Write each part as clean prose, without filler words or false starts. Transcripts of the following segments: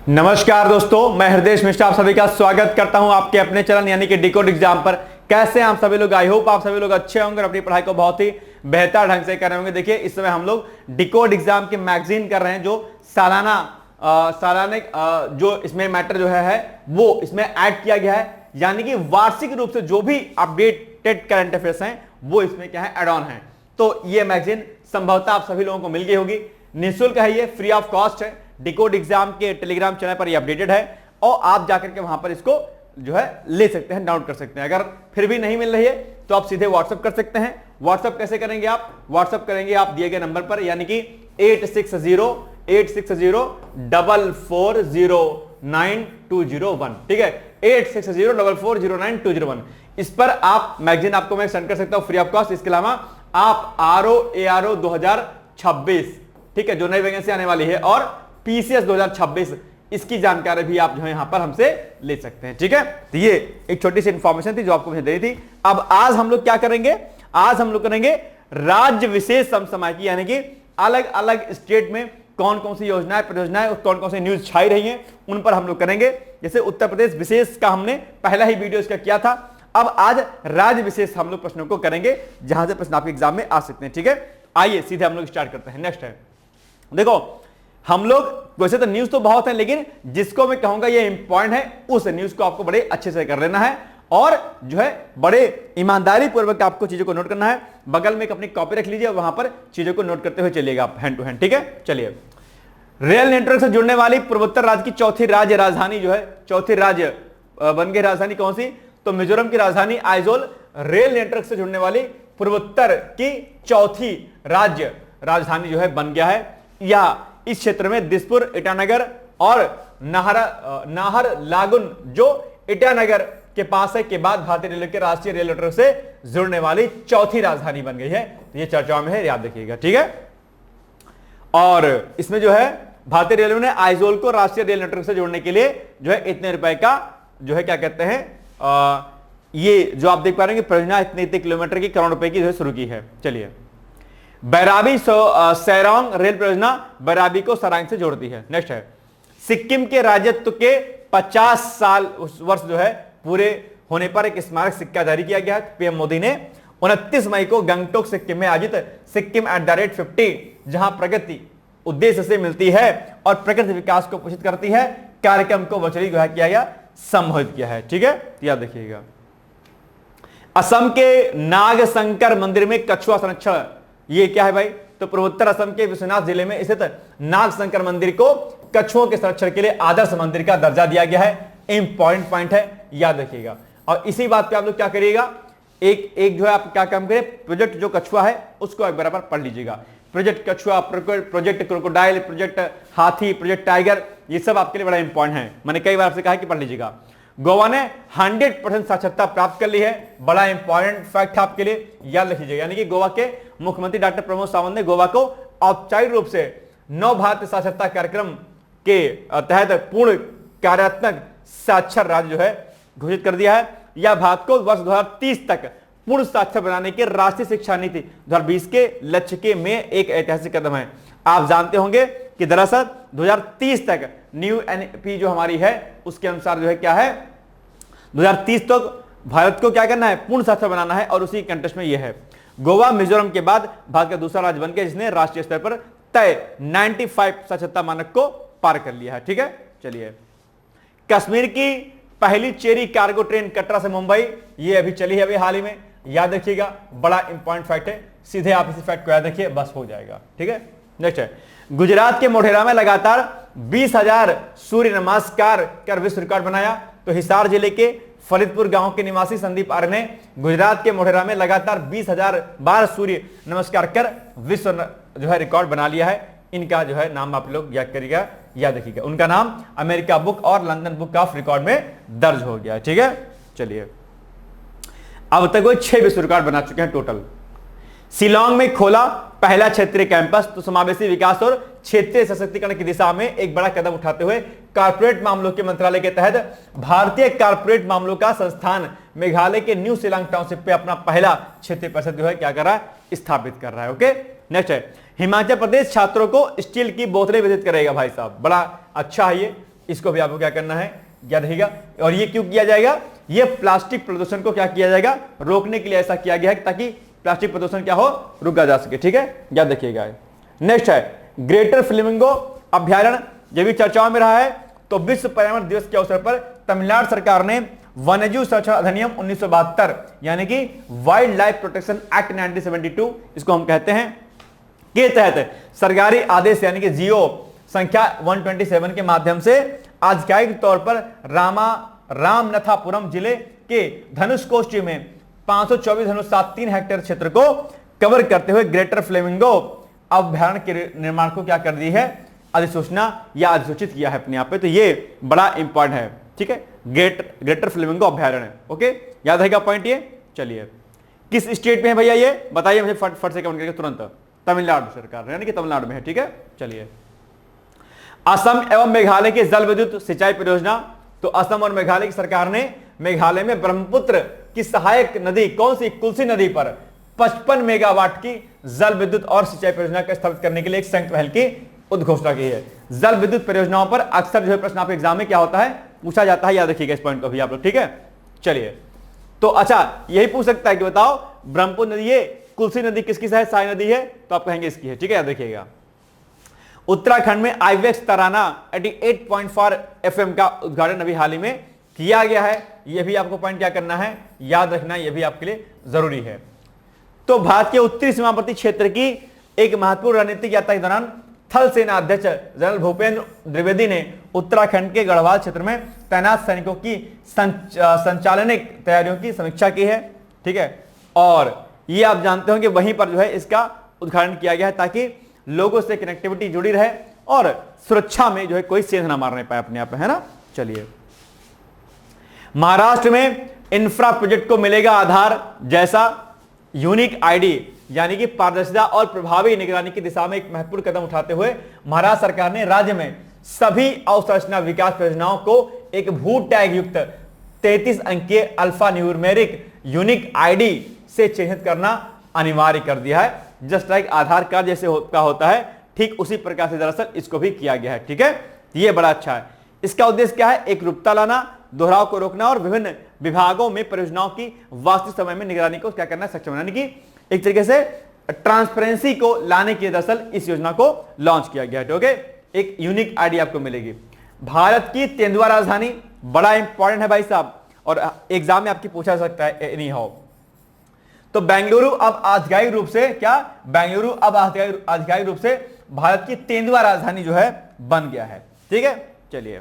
नमस्कार दोस्तों, मैं हृदय मिश्रा आप सभी का स्वागत करता हूं आपके अपने चैनल यानी कि डिकोड एग्जाम पर। कैसे हैं आप सभी लोग? आई होप आप सभी लोग अच्छे होंगे और अपनी पढ़ाई को बहुत ही बेहतर ढंग से कर रहे होंगे। देखिए, इस समय हम लोग डिकोड एग्जाम की मैगजीन कर रहे हैं, जो सालाना जो इसमें मैटर जो है वो इसमें ऐड किया गया है, यानी कि वार्षिक रूप से जो भी अपडेटेड करंट अफेयर्स हैं वो इसमें क्या है, एड ऑन है। तो ये मैगजीन संभवतः आप सभी लोगों को मिल गई होगी। निःशुल्क है, ये फ्री ऑफ कॉस्ट है। डिकोड एग्जाम के टेलीग्राम चैनल पर ये अपडेटेड है और आप जाकर के वहां पर इसको जो है ले सकते हैं, डाउनलोड कर सकते हैं। अगर फिर भी नहीं मिल रही है तो आप सीधे व्हाट्सएप कर सकते हैं। व्हाट्सएप कैसे करेंगे? आप व्हाट्सएप करेंगे आप दिए गए नंबर पर, यानी कि 86086094409201। ठीक है, 8608409201। इस पर आप मैगजीन आपको मैं सेंड कर सकता हूं फ्री ऑफ कॉस्ट। इसके अलावा आप ARO 2026, ठीक है, जो नई वैकेंसी आने वाली है, और PCS 2026, इसकी जानकारी भी आप जो है यहां पर हमसे ले सकते हैं। ठीक है, तो ये एक छोटी सी इंफॉर्मेशन थी जो आपको मुझे देनी थी। अब आज हम लोग क्या करेंगे? आज हम लोग करेंगे राज्य विशेष समसामयिकी, यानी कि अलग अलग स्टेट में कौन कौन सी योजनाएं, परियोजनाएं, कौन कौन सी न्यूज छाई रही हैं, उन पर हम लोग करेंगे। जैसे उत्तर प्रदेश विशेष का हमने पहला ही वीडियो इसका किया था। अब आज राज्य विशेष हम लोग प्रश्नों को करेंगे, जहां से प्रश्न आपके एग्जाम में आ सकते हैं। ठीक है, आइए सीधे हम लोग स्टार्ट करते हैं। नेक्स्ट है, देखो हम लोग वैसे तो न्यूज तो बहुत है, लेकिन जिसको मैं कहूंगा ये इंपॉर्टेंट है, उस न्यूज को आपको बड़े अच्छे से कर लेना है और जो है बड़े ईमानदारी पूर्वक आपको चीजों को नोट करना है। बगल में एक अपनी कॉपी रख लीजिए, वहां पर चीजों को नोट करते हुए चलिएगा आप हैंड टू हैंड। ठीक है, चलिए। रेल नेटवर्क से जुड़ने वाली पूर्वोत्तर राज्य की चौथी राज्य राजधानी जो है, चौथी राज्य बन गई राजधानी कौन सी? तो मिजोरम की राजधानी आइजोल रेल नेटवर्क से जुड़ने वाली पूर्वोत्तर की चौथी राज्य राजधानी जो है बन गया है। या इस क्षेत्र में दिसपुर, ईटानगर और नाहर लागुन जो ईटानगर के पास है के बाद भारतीय रेलवे के राष्ट्रीय रेल नेटवर्क से जुड़ने वाली चौथी राजधानी बन गई है। तो ये चर्चाओं में है, याद रखिएगा। ठीक है, और इसमें जो है भारतीय रेलवे ने आइजोल को राष्ट्रीय रेल नेटवर्क से जोड़ने के लिए जो है इतने रुपए का जो है क्या कहते हैं, ये जो आप देख पा रहे हैं परियोजना इतने किलोमीटर की, करोड़ रुपए की जो है शुरू की है। चलिए, बैराबी सैरोंग रेल परियोजना बैराबी को सरांग से जोड़ती है। नेक्स्ट है, सिक्किम के राज्यत्व के 50 साल वर्ष जो है पूरे होने पर एक स्मारक सिक्का जारी किया गया। पीएम मोदी ने 29 मई को गंगटोक सिक्किम में आयोजित सिक्किम @50, जहां प्रगति उद्देश्य से मिलती है और प्रकृति विकास को पोषित करती है, कार्यक्रम को वर्चुअली किया गया, संबोधित किया है। ठीक है, याद रखिएगा। असम के नागशंकर मंदिर में कछुआ संरक्षण, ये क्या है भाई? तो पूर्वोत्तर असम के विश्वनाथ जिले में स्थित नागशंकर मंदिर को कछुओं के संरक्षण के लिए आदर्श मंदिर का दर्जा दिया गया है। इंपॉर्टेंट पॉइंट है, याद रखिएगा। और इसी बात पे आप लोग क्या करिएगा, एक जो है आप क्या काम करें, प्रोजेक्ट जो कछुआ है उसको एक बराबर पढ़ लीजिएगा। प्रोजेक्ट कछुआ, प्रोजेक्ट क्रोकोडाइल, प्रोजेक्ट हाथी, प्रोजेक्ट टाइगर, ये सब आपके लिए बड़ा इंपॉर्टेंट है। मैंने कई बार आपसे कहा कि पढ़ लीजिएगा। गोवा ने 100% साक्षरता प्राप्त कर ली है, बड़ा इंपॉर्टेंट फैक्ट आपके लिए, याद रखिएगा। यानी कि गोवा के मुख्यमंत्री डॉक्टर प्रमोद सावंत ने गोवा को औपचारिक रूप से नव भारत साक्षरता कार्यक्रम के तहत पूर्ण कार्यात्मक साक्षर राज्य जो है घोषित कर दिया है। यह भारत को वर्ष 2030 तक पूर्ण साक्षर बनाने के राष्ट्रीय शिक्षा नीति 2020 के लक्ष्य के में एक ऐतिहासिक कदम है। आप जानते होंगे कि दरअसल 2030 तक न्यू एनईपी जो हमारी है उसके अनुसार जो है क्या है, 2030 तक भारत को क्या करना है, पूर्ण साक्षर बनाना है, और उसी कंटेक्स्ट में यह है। गोवा मिजोरम के बाद भारत का दूसरा राज्य बन गया जिसने राष्ट्रीय स्तर पर तय 95 साक्षरता मानक को पार कर लिया है। ठीक है, चलिए। कश्मीर की पहली चेरी कार्गो ट्रेन कटरा से मुंबई, ये अभी चली है, अभी हाल ही में, याद रखिएगा। बड़ा इंपॉर्टेंट फैक्ट है, सीधे आप इसी फैक्ट को याद रखिए, बस हो जाएगा। ठीक है, नेक्स्ट है, गुजरात के मोढेरा में लगातार 20,000 सूर्य नमस्कार कर विश्व रिकॉर्ड बनाया। तो हिसार जिले के फरीदपुर गांव के निवासी संदीप आर्य ने गुजरात के मोढेरा में लगातार 20,000 बार सूर्य नमस्कार कर विश्व जो है रिकॉर्ड बना लिया है। इनका जो है नाम आप लोग याद करिएगा, याद रखिएगा। उनका नाम अमेरिका बुक और लंदन बुक ऑफ रिकॉर्ड में दर्ज हो गया। ठीक है, चलिए। अब तक वो 6 विश्व रिकॉर्ड बना चुके हैं टोटल। शिलांग में खोला पहला क्षेत्रीय कैंपस। तो समावेशी विकास और क्षेत्रीय सशक्तिकरण की दिशा में एक बड़ा कदम उठाते हुए कॉर्पोरेट मामलों के मंत्रालय के तहत भारतीय कॉर्पोरेट मामलों का संस्थान मेघालय के न्यू शिलांग टाउनशिप पे अपना पहला क्षेत्रीय परिषद जो है क्या कर रहा है, स्थापित कर रहा है। ओके, नेक्स्ट है, हिमाचल प्रदेश छात्रों को स्टील की बोतलें वितरित करेगा। भाई साहब बड़ा अच्छा है ये, इसको भी आपको क्या करना है, याद रखिएगा। और ये क्यों किया जाएगा, ये प्लास्टिक प्रदूषण को क्या किया जाएगा, रोकने के लिए ऐसा किया गया है ताकि प्लास्टिक प्रदूषण क्या हो, रुका जा सके, ठीक है, याद रखिएगा। नेक्स्ट है ग्रेटर फ्लेमिंगो अभ्यारण्य, ये भी चर्चाओं में रहा है। तो विश्व पर्यावरण दिवस के अवसर पर तमिलनाडु सरकार ने वन्यजीव संरक्षण अधिनियम 1972 यानी कि वाइल्ड लाइफ प्रोटेक्शन एक्ट 1972 इसको हम कहते हैं, के तहत सरकारी आदेश यानी कि जीओ संख्या 127 के माध्यम से आधिकारिक तौर पर रामनाथापुरम जिले के धनुषकोटी में 524.73 हेक्टेयर क्षेत्र को कवर करते हुए ग्रेटर फ्लेमिंगो अभ्यारण्य के निर्माण को क्या कर दी है, अधिसूचना या अधिसूचित किया है अपने आप पे। तो ये बड़ा इंपॉर्टेंट है, ठीक है, ग्रेटर फ्लेमिंगो अभ्यारण्य। ओके, याद रहेगा पॉइंट ये। चलिए किस स्टेट में है भैया ये बताइए मुझे फट से कमेंट करके तुरंत। तमिलनाडु सरकार यानी कि तमिलनाडु में है, ठीक है। चलिए असम एवं मेघालय के जल विद्युत सिंचाई परियोजना, तो असम और मेघालय की सरकार ने मेघालय में ब्रह्मपुत्र की सहायक नदी कौन सी, कुल्सी नदी पर 55 मेगावाट की जल विद्युत और सिंचाई परियोजना का स्थापित करने के लिए एक संयुक्त पहल की उद्घोषणा की है। जल विद्युत परियोजनाओं पर अक्सर जो है प्रश्न आपके एग्जाम में क्या होता है, पूछा जाता है, याद रखिएगा इस पॉइंट को भी आप लोग, ठीक है। चलिए तो अच्छा यही पूछ सकता है कि बताओ ब्रह्मपुत्र नदी है, कुल्सी नदी किसकी है, साई नदी है, तो आप कहेंगे इसकी है, ठीक है, याद रखिएगा। उत्तराखंड में आईवेक्स तराना 88.4 FM का उद्घाटन अभी हाल ही में किया गया है। यह भी आपको पॉइंट क्या करना है, याद रखना, यह भी आपके लिए जरूरी है। तो भारत के उत्तरी सीमावर्ती क्षेत्र की एक महत्वपूर्ण रणनीतिक यात्रा के दौरान थल सेना अध्यक्ष जनरल भूपेंद्र द्विवेदी ने उत्तराखंड के गढ़वाल क्षेत्र में तैनात सैनिकों की संचालनिक तैयारियों की समीक्षा की है, ठीक है। और ये आप जानते हो कि वहीं पर जो है इसका उद्घाटन किया गया है ताकि लोगों से कनेक्टिविटी जुड़ी रहे और सुरक्षा में जो है कोई सेंध ना मारने पाए अपने आप, है ना। चलिए महाराष्ट्र में इंफ्रा प्रोजेक्ट को मिलेगा आधार जैसा यूनिक आईडी यानी कि पारदर्शिता और प्रभावी निगरानी की दिशा में एक महत्वपूर्ण कदम उठाते हुए महाराष्ट्र सरकार ने राज्य में सभी अवसंरचना विकास परियोजनाओं को एक भू टैग युक्त 33 अंकीय अल्फा न्यूमेरिक यूनिक आईडी से चिन्हित करना अनिवार्य कर दिया है। जस्ट लाइक आधार कार्ड जैसे का होता है, ठीक उसी प्रकार से दरअसल इसको भी किया गया है, ठीक है। ये बड़ा अच्छा है। इसका उद्देश्य क्या है, एक रूपता लाना, दोहराव को रोकना और विभिन्न विभागों में परियोजनाओं की वास्तविक समय में निगरानी को क्या करना, सक्षम बनाने की एक तरीके से ट्रांसपेरेंसी को लाने के लिए दरअसल इस योजना को लॉन्च किया गया है। ओके, एक यूनिक आईडी आपको मिलेगी। भारत की तेंदुआ राजधानी बड़ा इंपॉर्टेंट है भाई साहब, और एग्जाम में आपकी पूछा जा सकता है एनी हाउ। तो बेंगलुरु अब आधिकारिक रूप से क्या, बेंगलुरु अब आधिकारिक रूप से भारत की तेंदुआ राजधानी जो है बन गया है, ठीक है। चलिए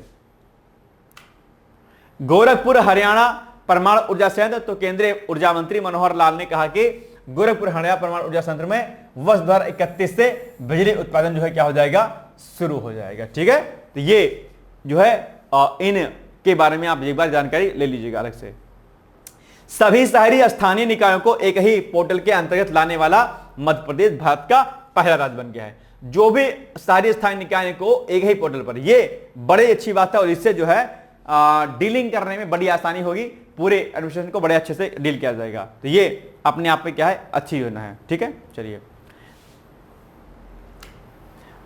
गोरखपुर हरियाणा परमाणु ऊर्जा संयंत्र, तो केंद्रीय ऊर्जा मंत्री मनोहर लाल ने कहा कि गोरखपुर हरियाणा परमाणु ऊर्जा संयंत्र में वर्ष 2031 से बिजली उत्पादन जो है क्या हो जाएगा, शुरू हो जाएगा, ठीक है। तो ये जो है इन के बारे में आप एक बार जानकारी ले लीजिएगा अलग से। सभी शहरी स्थानीय निकायों को एक ही पोर्टल के अंतर्गत लाने वाला मध्य प्रदेश भारत का पहला राज्य बन गया है। जो भी शहरी स्थानीय निकाय को एक ही पोर्टल पर, ये बड़ी अच्छी बात है और इससे जो है डीलिंग करने में बड़ी आसानी होगी, पूरे एडमिनिस्ट्रेशन को बड़े अच्छे से डील किया जाएगा। तो ये अपने आप में क्या है, अच्छी योजना है, ठीक है। चलिए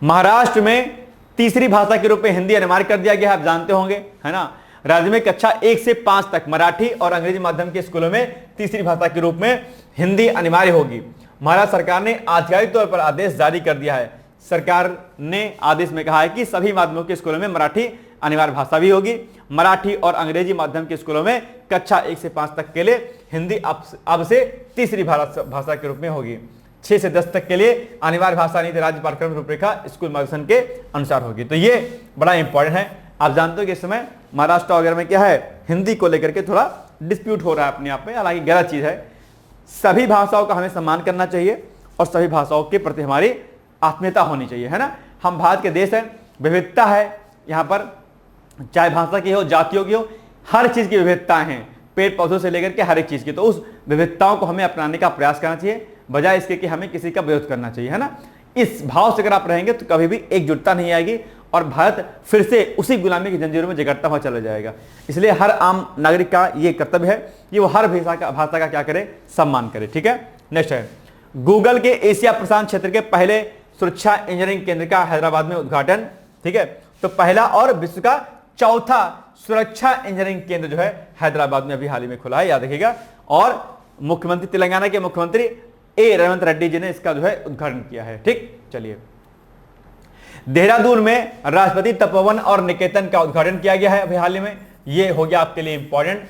महाराष्ट्र में तीसरी भाषा के रूप में हिंदी अनिवार्य कर दिया गया है, आप जानते होंगे, है ना। राज्य में कक्षा 1 से 5 तक मराठी और अंग्रेजी माध्यम के स्कूलों में तीसरी भाषा के रूप में हिंदी अनिवार्य होगी। महाराष्ट्र सरकार ने आधिकारिक तौर पर आदेश जारी कर दिया है। सरकार ने आदेश में कहा है कि सभी माध्यमों के स्कूलों में मराठी अनिवार्य भाषा भी होगी। मराठी और अंग्रेजी माध्यम के स्कूलों में कक्षा 1 से 5 तक के लिए हिंदी अब से तीसरी भाषा के रूप में होगी। 6 से 10 तक के लिए अनिवार्य भाषा नीति राज्य पाठ्यक्रम रूपरेखा स्कूल मार्गदर्शन के अनुसार होगी। तो ये बड़ा इंपॉर्टेंट है। आप जानते हो कि इस समय महाराष्ट्र वगैरह में क्या है, हिंदी को लेकर के थोड़ा डिस्प्यूट हो रहा है अपने आप में, हालांकि गलत चीज है। सभी भाषाओं का हमें सम्मान करना चाहिए और सभी भाषाओं के प्रति हमारी आत्मीयता होनी चाहिए, है ना। हम भारत के देश हैं, विविधता है यहाँ पर, चाहे भाषा की हो, जातियों की हो, हर चीज की विविधताएं हैं, पेड़ पौधों से लेकर के हर एक चीज की। तो उस विविधताओं को हमें अपनाने का प्रयास करना चाहिए, बजाय इसके कि हमें किसी का विरोध करना चाहिए, है ना। इस भाव से अगर आप रहेंगे तो कभी भी एकजुटता नहीं आएगी और भारत फिर से उसी गुलामी की जंजीरों में जकड़ता हुआ चला जाएगा। इसलिए हर आम नागरिक का ये कर्तव्य है कि वो हर भाषा का क्या करे, सम्मान करे, ठीक है। नेक्स्ट है गूगल के एशिया प्रशांत क्षेत्र के पहले सुरक्षा इंजीनियरिंग केंद्र का हैदराबाद में उद्घाटन, ठीक है। तो पहला और विश्व का चौथा सुरक्षा इंजीनियरिंग केंद्र जो है हैदराबाद में अभी हाल ही में खुला है, याद रखिएगा। और मुख्यमंत्री, तेलंगाना के मुख्यमंत्री ए रेवंत रेड्डी जी ने इसका जो है उद्घाटन किया है। ठीक, चलिए। देहरादून में राष्ट्रपति तपोवन और निकेतन का उद्घाटन किया गया है अभी हाल ही में, ये हो गया आपके लिए इंपॉर्टेंट।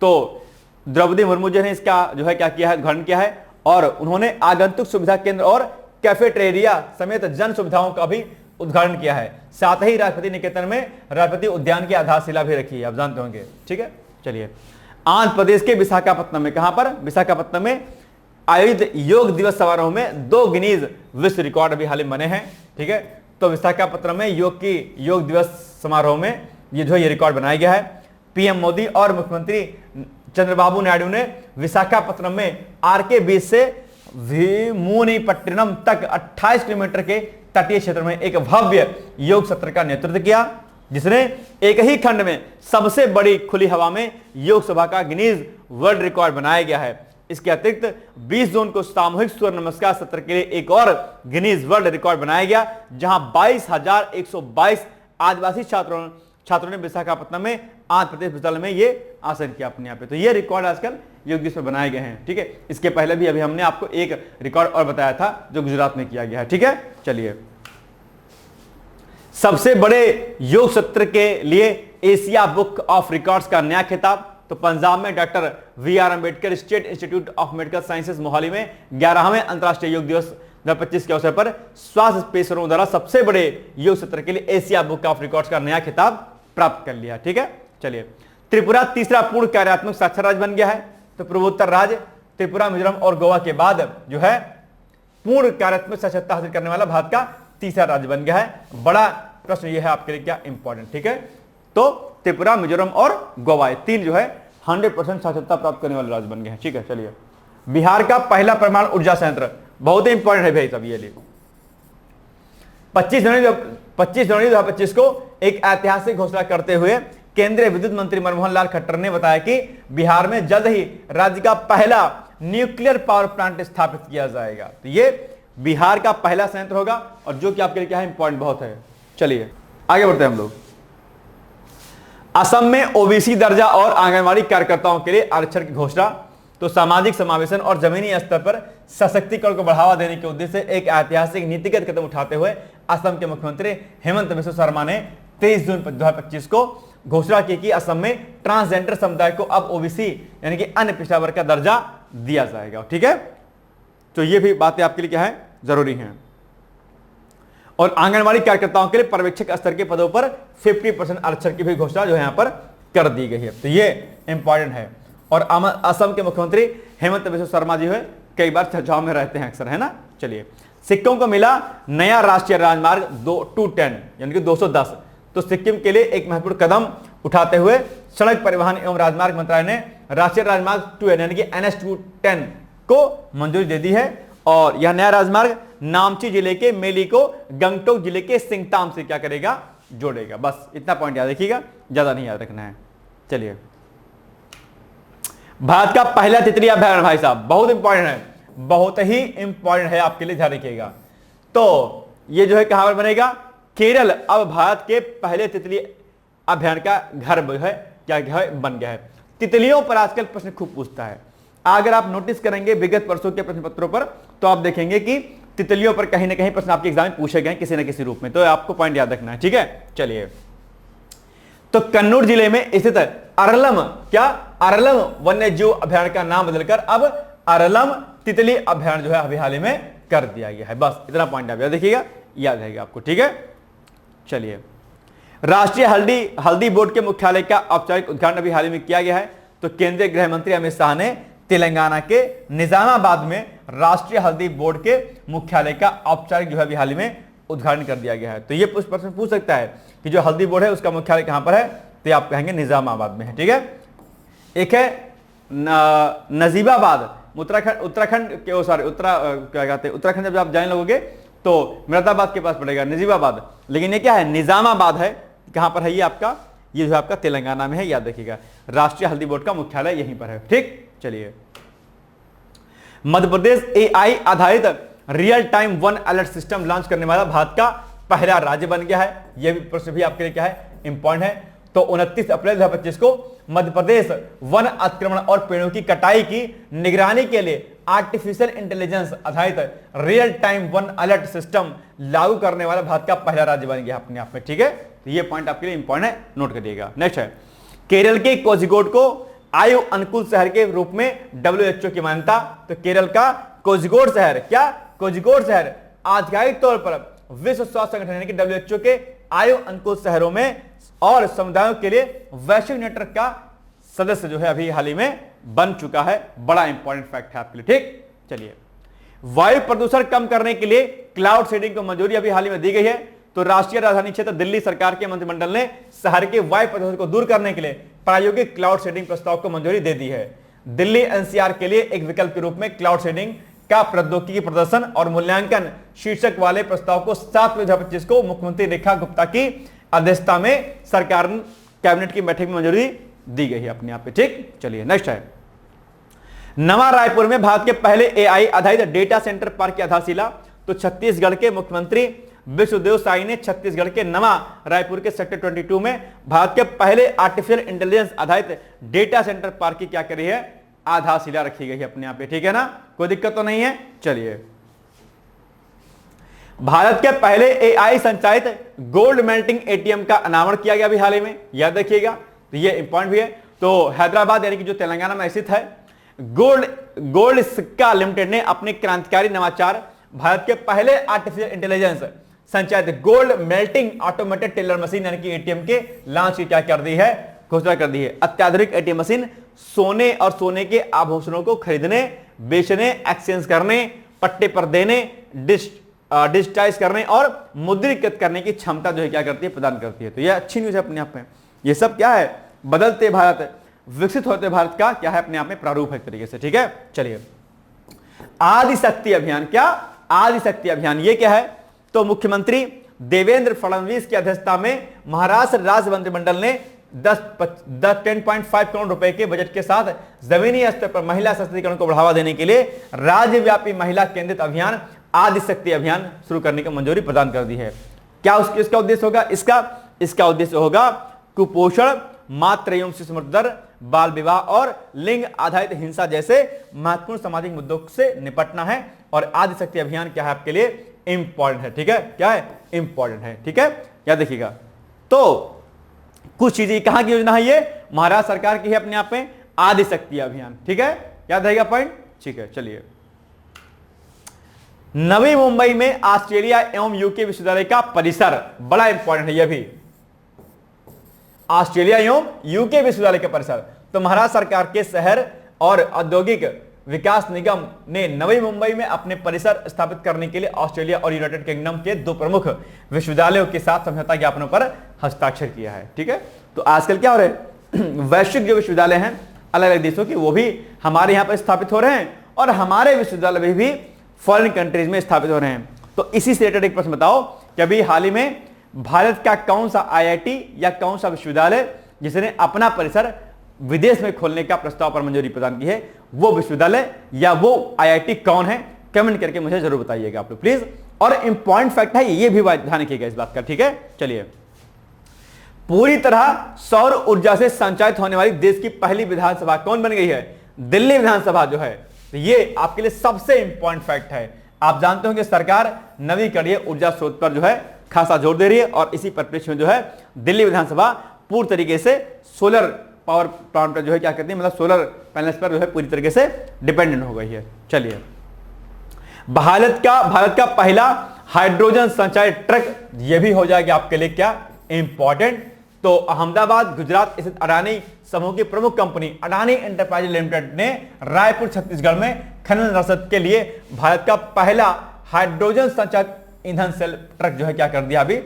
तो द्रौपदी मुर्मू जी ने इसका जो है क्या किया है, उद्घाटन किया है। और उन्होंने आगंतुक सुविधा केंद्र और कैफेटेरिया समेत जन सुविधाओं का भी उद्घाटन किया है। साथ ही राष्ट्रपति निकेतन में राष्ट्रपति उद्यान की आधारशिला भी रखी है, आप जानते होंगे। ठीक है, चलिए। आंध्र प्रदेश के विशाखापत्तनम में, कहां पर, विशाखापत्तनम में आयोजित योग दिवस समारोह में 2 गिनीज विश्व रिकॉर्ड अभी हाल ही बने हैं। ठीक है, तो विशाखापत्तनम में योग दिवस समारोह में ये जो है ये रिकॉर्ड बनाया गया है। पीएम मोदी और मुख्यमंत्री चंद्रबाबू नायडू ने विशाखापत्तनम में आरके बीच से भीमुनिपट्टनम तक 28 किलोमीटर के तटीय क्षेत्र में एक भव्य योग सत्र का नेतृत्व किया, जिसने एक ही खंड में सबसे बड़ी खुली हवा में योग सभा का गिनीज वर्ल्ड रिकॉर्ड बनाया गया है। इसके अतिरिक्त 20 जून को सामूहिक सूर्य नमस्कार सत्र के लिए एक और गिनीज वर्ल्ड रिकॉर्ड बनाया गया, जहां 22,122 आदिवासी छात्रों ने विशाखापत्तनम में आंध्र प्रदेश विश्वविद्यालय में ये आसन किया अपने यहाँ पे। तो ये रिकॉर्ड आजकल योग दिवस में बनाए गए हैं। ठीक है, इसके पहले भी अभी हमने आपको एक रिकॉर्ड और बताया था जो गुजरात में किया गया है। ठीक है, चलिए। सबसे बड़े योग सत्र के लिए एशिया बुक ऑफ रिकॉर्ड्स का नया खिताब, तो पंजाब में doctor VR. Ambedkar state institute of medical sciences Mohali में 11वें अंतर्राष्ट्रीय योग दिवस 2025 के अवसर पर स्वास्थ्य पेशेवरों द्वारा सबसे बड़े योग सत्र के लिए एशिया बुक ऑफ रिकॉर्ड्स का नया खिताब प्राप्त कर लिया। ठीक है, चलिए। त्रिपुरा तीसरा पूर्ण कार्यात्मक साक्षर राज्य बन गया है। तो पूर्वोत्तर राज्य त्रिपुरा, मिजोरम और गोवा के बाद जो है पूर्ण कार्यात्मक साक्षरता हासिल करने वाला भारत का तीसरा राज्य बन गया है। बड़ा प्रश्न यह है आपके लिए क्या इंपॉर्टेंट। ठीक है, तो त्रिपुरा, मिजोरम और गोवा 3 जो है 100% साक्षरता प्राप्त करने वाले राज्य बन गए हैं। ठीक है, चलिए। बिहार का पहला परमाणु ऊर्जा संयंत्र, बहुत ही इंपॉर्टेंट है भाई सब ये लिए। 25 जनवरी 2025 को एक ऐतिहासिक घोषणा करते हुए केंद्रीय विद्युत मंत्री मनमोहन लाल खट्टर ने बताया कि बिहार में जल्द ही राज्य का पहला न्यूक्लियर पावर प्लांट स्थापित किया जाएगा। तो ये बिहार का पहला संयंत्र होगा, और जो कि आपके लिए क्या है, इंपॉर्टेंट बहुत है। चलिए आगे बढ़ते हैं हम लोग। असम में ओबीसी दर्जा और आंगनवाड़ी कार्यकर्ताओं के लिए आरक्षण की घोषणा। तो सामाजिक समावेशन और जमीनी स्तर पर सशक्तिकरण को बढ़ावा देने के उद्देश्य से एक ऐतिहासिक नीतिगत कदम उठाते हुए असम के मुख्यमंत्री हेमंत बिस्वा शर्मा ने 23 जून 2025 को घोषणा की कि असम में ट्रांसजेंडर समुदाय को अब ओबीसी यानी कि अन्य पिछड़ा वर्ग का दर्जा दिया जाएगा। ठीक है, तो ये भी बातें आपके लिए क्या है, जरूरी हैं। और आंगनवाड़ी कार्यकर्ताओं के लिए पर्यवेक्षक स्तर के पदों पर 50% आरक्षण की भी घोषणा जो है यहां पर कर दी गई है। तो ये इंपॉर्टेंट है। और असम के मुख्यमंत्री हेमंत बिस्वा शर्मा जी है कई बार चर्चाओं में रहते हैं अक्सर, है ना। चलिए। सिक्किम को मिला नया राष्ट्रीय राजमार्ग 210 यानी कि 210। तो सिक्किम के लिए एक महत्वपूर्ण कदम उठाते हुए सड़क परिवहन एवं राजमार्ग मंत्रालय ने राष्ट्रीय राजमार्ग 2 यानी कि NH 210 को मंजूरी दे दी है। और यह नया राजमार्ग नामची जिले के मेली को गंगटोक जिले के सिंगताम से क्या करेगा, जोड़ेगा। बस इतना पॉइंट याद रखिएगा, ज्यादा नहीं याद रखना है। चलिए। भारत का पहला तितली अभयारण्य, भाई साहब बहुत इंपॉर्टेंट है, बहुत ही इंपॉर्टेंट है आपके लिए, ध्यान रखिएगा। तो ये जो है कहां पर बनेगा, केरल अब भारत के पहले तितली अभयारण्य का घर जो है क्या है, बन गया है। तितलियों पर आजकल प्रश्न खूब पूछता है। अगर आप नोटिस करेंगे विगत वर्षों के प्रश्न पत्रों पर, तो आप देखेंगे कि तितलियों पर कहीं ना कहीं प्रश्न आपके एग्जाम में पूछे गए किसी न किसी रूप में। तो आपको पॉइंट याद रखना है। ठीक है, चलिए। तो कन्नौज जिले में स्थित अरलम वन्य जीव अभयारण्य का नाम बदलकर अब अरलम तितली अभयारण्य जो है अभी हाल ही में कर दिया गया है। बस इतना पॉइंट आप याद देखिएगा, याद रहेगा आपको। ठीक है, चलिए। राष्ट्रीय हल्दी बोर्ड के मुख्यालय का औपचारिक उद्घाटन अभी हाल ही में किया गया है। तो केंद्रीय गृह मंत्री अमित शाह ने तेलंगाना के निजामाबाद में राष्ट्रीय हल्दी बोर्ड के मुख्यालय का औपचारिक जो है अभी हाल ही में उद्घाटन कर दिया गया है। तो ये प्रश्न पूछ सकता है कि जो हल्दी बोर्ड है उसका मुख्यालय कहां पर है, तो आप कहेंगे निजामाबाद में है। ठीक है, एक है नजीबाबाद उत्तराखंड के क्या कहते हैं, उत्तराखंड जब आप जाने लगोगे तो मुरादाबाद के पास पड़ेगा नजीबाबाद, लेकिन ये क्या है, निजामाबाद है। कहां पर है ये आपका, ये जो आपका तेलंगाना में है, याद रखिएगा। राष्ट्रीय हल्दी बोर्ड का मुख्यालय यहीं पर है। ठीक, चलिए। मध्य प्रदेश AI आधारित real time one alert system launch करने वाला भारत का पहला राज्य बन गया है। यह भी प्रश्न भी आपके लिए क्या है, इंपॉर्टेंट है। तो 29 अप्रैल 2025 को मध्य प्रदेश वन अतिक्रमण और पेड़ों की कटाई की निगरानी के लिए आर्टिफिशियल इंटेलिजेंस आधारित real time one alert system लागू करने वाला भारत का पहला राज्य बन गया अपने आप में। ठीक है, तो ये पॉइंट आपके लिए इंपॉर्टेंट है, नोट करिएगा। नेक्स्ट है केरल के कोझिकोड को आयु अनुकूल शहर के रूप में WHO की मान्यता। तो केरल का कोझिकोड शहर, क्या कोझिकोड शहर आधिकारिक तौर पर विश्व स्वास्थ्य संगठन यानी कि WHO के आयु अनुकूल शहरों में और समुदायों के लिए वैश्विक नेटवर्क का सदस्य जो है अभी हाल ही में बन चुका है। बड़ा इंपॉर्टेंट फैक्ट है आपके लिए। ठीक, चलिए वायु प्रदूषण कम करने के लिए क्लाउड सीडिंग को मंजूरी अभी हाल ही में दी गई है। तो राष्ट्रीय राजधानी क्षेत्र दिल्ली सरकार के मंत्रिमंडल ने शहर के वायु प्रदूषण को दूर करने के लिए प्रायोगिक क्लाउड सीडिंग प्रस्ताव को मंजूरी दे दी है। दिल्ली NCR के लिए एक विकल्प के रूप में क्लाउड सीडिंग का प्रौद्योगिकी प्रदर्शन और मूल्यांकन शीर्षक वाले प्रस्ताव को 7 मई 2025 को मुख्यमंत्री रेखा गुप्ता की अध्यक्षता में सरकार कैबिनेट की बैठक में मंजूरी दी गई है अपने आप पे। ठीक, चलिए नेक्स्ट है नवा रायपुर में भारत के पहले AI आधारित डेटा सेंटर पार्क की आधारशिला। तो छत्तीसगढ़ के मुख्यमंत्री विष्णुदेव साई ने छत्तीसगढ़ के नवा रायपुर के सेक्टर 22 में भारत के पहले आर्टिफिशियल इंटेलिजेंस आधारित डेटा सेंटर पार्क की क्या करी है, आधारशिला रखी गई है अपने आप पे। ठीक है ना, कोई दिक्कत तो नहीं है। चलिए भारत के पहले AI संचालित गोल्ड मेल्टिंग ATM का अनावरण किया गया अभी हाल ही में, याद रखिएगा, तो ये इंपॉर्टेंट भी है। तो हैदराबाद यानी कि जो तेलंगाना में स्थित है गोल्ड सिक्का लिमिटेड ने अपने क्रांतिकारी नवाचार भारत के पहले आर्टिफिशियल इंटेलिजेंस संचालित gold melting automated teller machine यानी कि ATM के लॉन्च की क्या कर दी है, घोषणा कर दी है। अत्याधुनिक ATM मशीन सोने और सोने के आभूषणों को खरीदने, बेचने, एक्सचेंज करने, पट्टे पर देने, डिजिटाइज करने और मुद्रीकृत करने की क्षमता जो है क्या करती है, प्रदान करती है। तो यह अच्छी न्यूज है अपने आप में। ये सब क्या है, बदलते भारत, विकसित होते भारत का क्या है अपने आप में प्रारूप है एक तरीके से। ठीक है, चलिए आदिशक्ति अभियान, क्या आदिशक्ति अभियान ये क्या है, तो मुख्यमंत्री देवेंद्र फडणवीस की अध्यक्षता में महाराष्ट्र राज्य मंत्रिमंडल ने 10.5 करोड़ रुपए के बजट के साथ जमीनी स्तर पर महिला सशक्तिकरण को बढ़ावा देने के लिए राज्यव्यापी महिला केंद्रित अभियान आदिशक्ति अभियान शुरू करने की मंजूरी प्रदान कर दी है। क्या इसका उद्देश्य होगा, इसका उद्देश्य होगा कुपोषण, मातृ एवं शिशु मृत्यु दर, बाल विवाह और लिंग आधारित हिंसा जैसे महत्वपूर्ण सामाजिक मुद्दों से निपटना है। और आदिशक्ति अभियान क्या है आपके लिए, इंपॉर्टेंट है। ठीक है, क्या है, इंपॉर्टेंट है। ठीक है, याद देखिएगा। तो कुछ चीजें कहां की योजना है, ये महाराष्ट्र सरकार की है अपने आप में, आदिशक्ति अभियान। ठीक है, याद रहेगा पॉइंट। ठीक है, चलिए नवी मुंबई में ऑस्ट्रेलिया एवं यूके विश्वविद्यालय का परिसर, बड़ा इंपॉर्टेंट है यह भी, ऑस्ट्रेलिया एवं यूके विश्वविद्यालय का परिसर। तो महाराष्ट्र सरकार के शहर और औद्योगिक विकास निगम ने नवी मुंबई में अपने परिसर स्थापित करने के लिए ऑस्ट्रेलिया और यूनाइटेड किंगडम के 2 प्रमुख विश्वविद्यालयों के साथ समझौता ज्ञापनों पर हस्ताक्षर किया है। ठीक है, तो आजकल क्या हो रहा है, वैश्विक जो विश्वविद्यालय हैं अलग अलग देशों के, वो भी हमारे यहाँ पर स्थापित हो रहे हैं और हमारे विश्वविद्यालय भी फॉरेन कंट्रीज में स्थापित हो रहे हैं। तो इसी से रिलेटेड एक प्रश्न बताओ कि अभी हाल ही में भारत का कौन सा IIT या कौन सा विश्वविद्यालय जिसने अपना परिसर विदेश में खोलने का प्रस्ताव पर मंजूरी प्रदान की है, वो विश्वविद्यालय या वो IIT कौन है, कमेंट करके मुझे जरूर बताइएगा आप लोग प्लीज। और इंपॉर्टेंट फैक्ट है, ये भी ध्यान रखिएगा इस बात का। ठीक है, चलिए पूरी तरह सौर ऊर्जा से संचालित होने वाली देश की पहली विधानसभा कौन बन गई है, दिल्ली विधानसभा जो है। तो ये आपके लिए सबसे इंपॉर्टेंट फैक्ट है। आप जानते हो कि सरकार नवीकरणीय ऊर्जा स्रोत पर जो है खासा जोर दे रही है और इसी परिप्रेक्ष्य में जो है दिल्ली विधानसभा पूरी तरीके से सोलर पावर प्लांट पर जो है क्या करती है, मतलब सोलर पैनल्स पर जो है पूरी तरीके से डिपेंडेंट हो गई है। चलिए भारत का पहला हाइड्रोजन संचालित ट्रक, ये भी हो जाएगा आपके लिए क्या, इंपॉर्टेंट। तो अहमदाबाद गुजरात स्थित अडानी समूह की प्रमुख कंपनी अडानी एंटरप्राइज लिमिटेड ने रायपुर छत्तीसगढ़ में खनन रसद के लिए भारत का पहला हाइड्रोजन संचालित ईंधन सेल ट्रक जो है क्या कर दिया, अभी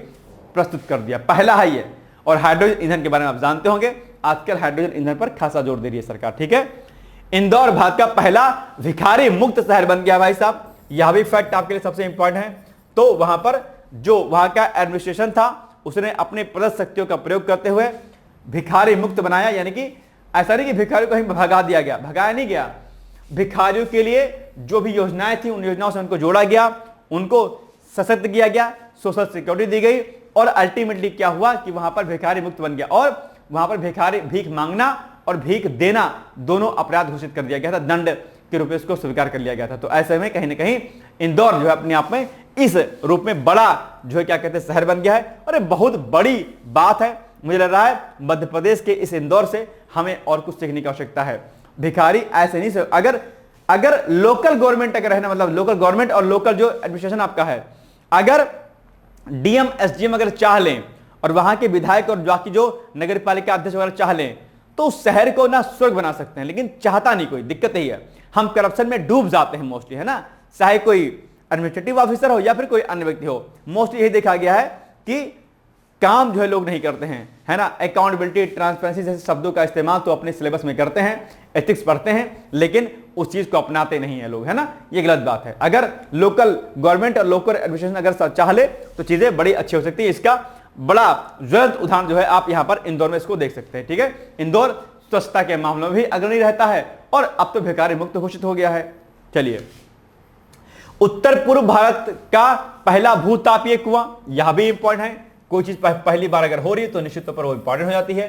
प्रस्तुत कर दिया, पहला है ये। और हाइड्रोजन ईंधन के बारे में आप जानते होंगे, आजकल हाइड्रोजन ईंधन पर खासा जोर दे रही है सरकार। ठीक है, इंदौर भारत का पहला भिखारी मुक्त शहर बन गया भाई साहब, यह भी फैक्ट आपके लिए सबसे इंपॉर्टेंट है। तो वहां पर जो वहां का एडमिनिस्ट्रेशन था उसने अपने प्रदत्त शक्तियों का प्रयोग करते हुए भिखारी मुक्त बनाया, यानी कि ऐसा नहीं कि भिखारियों को कहीं भगा दिया गया, भगाया नहीं गया, भिखारियों के लिए जो भी योजनाएं थी उन योजनाओं से उनको जोड़ा गया, उनको सशक्त किया गया, सोशल सिक्योरिटी दी गई और अल्टीमेटली क्या हुआ कि वहां पर भिखारी मुक्त बन गया। और वहां पर भीख मांगना और भीख देना दोनों अपराध घोषित कर दिया गया था, दंड के रूप में इसको स्वीकार कर लिया गया था। तो ऐसे में कहीं ना कहीं इंदौर जो है अपने आप में इस रूप में बड़ा जो है क्या कहते हैं शहर बन गया है, और ये बहुत बड़ी बात है। मुझे लग रहा है मध्य प्रदेश के इस इंदौर से हमें और कुछ सीखने की आवश्यकता है। भिखारी ऐसे नहीं से, अगर लोकल गवर्नमेंट अगर है ना, मतलब लोकल गवर्नमेंट और लोकल जो एडमिनिस्ट्रेशन आपका है, अगर डीएम एसडीएम अगर चाह लें और वहां के विधायक और बाकी जो नगर पालिका अध्यक्ष वगैरह चाह लें तो उस शहर को ना स्वर्ग बना सकते हैं, लेकिन चाहता नहीं कोई, दिक्कत यही है हम करप्शन में डूब जाते हैं मोस्टली, है ना, चाहे कोई एडमिनिस्ट्रेटिव ऑफिसर हो या फिर कोई अन्य व्यक्ति हो। मोस्टली यही देखा गया है कि काम जो है लोग नहीं करते हैं, है ना, अकाउंटेबिलिटी ट्रांसपेरेंसी जैसे शब्दों का इस्तेमाल तो अपने सिलेबस में करते हैं, एथिक्स पढ़ते हैं, लेकिन उस चीज को अपनाते नहीं है लोग, है ना, ये गलत बात है। अगर लोकल गवर्नमेंट और लोकल एडमिनिस्ट्रेशन अगर चाह ले तो चीजें बड़ी अच्छी हो सकती है। इसका बड़ा ज्वलंत उदाहरण जो है आप यहां पर इंदौर में इसको देख सकते हैं। ठीक है, इंदौर स्वच्छता के मामलों में भी अग्रणी रहता है और अब तो भिखारी मुक्त घोषित हो गया है। चलिए, उत्तर पूर्व भारत का पहला भूतापीय कुआं, यह भी इंपॉर्टेंट है। कोई चीज पहली बार अगर हो रही है तो निश्चित तौर पर वो इंपॉर्टेंट हो जाती है।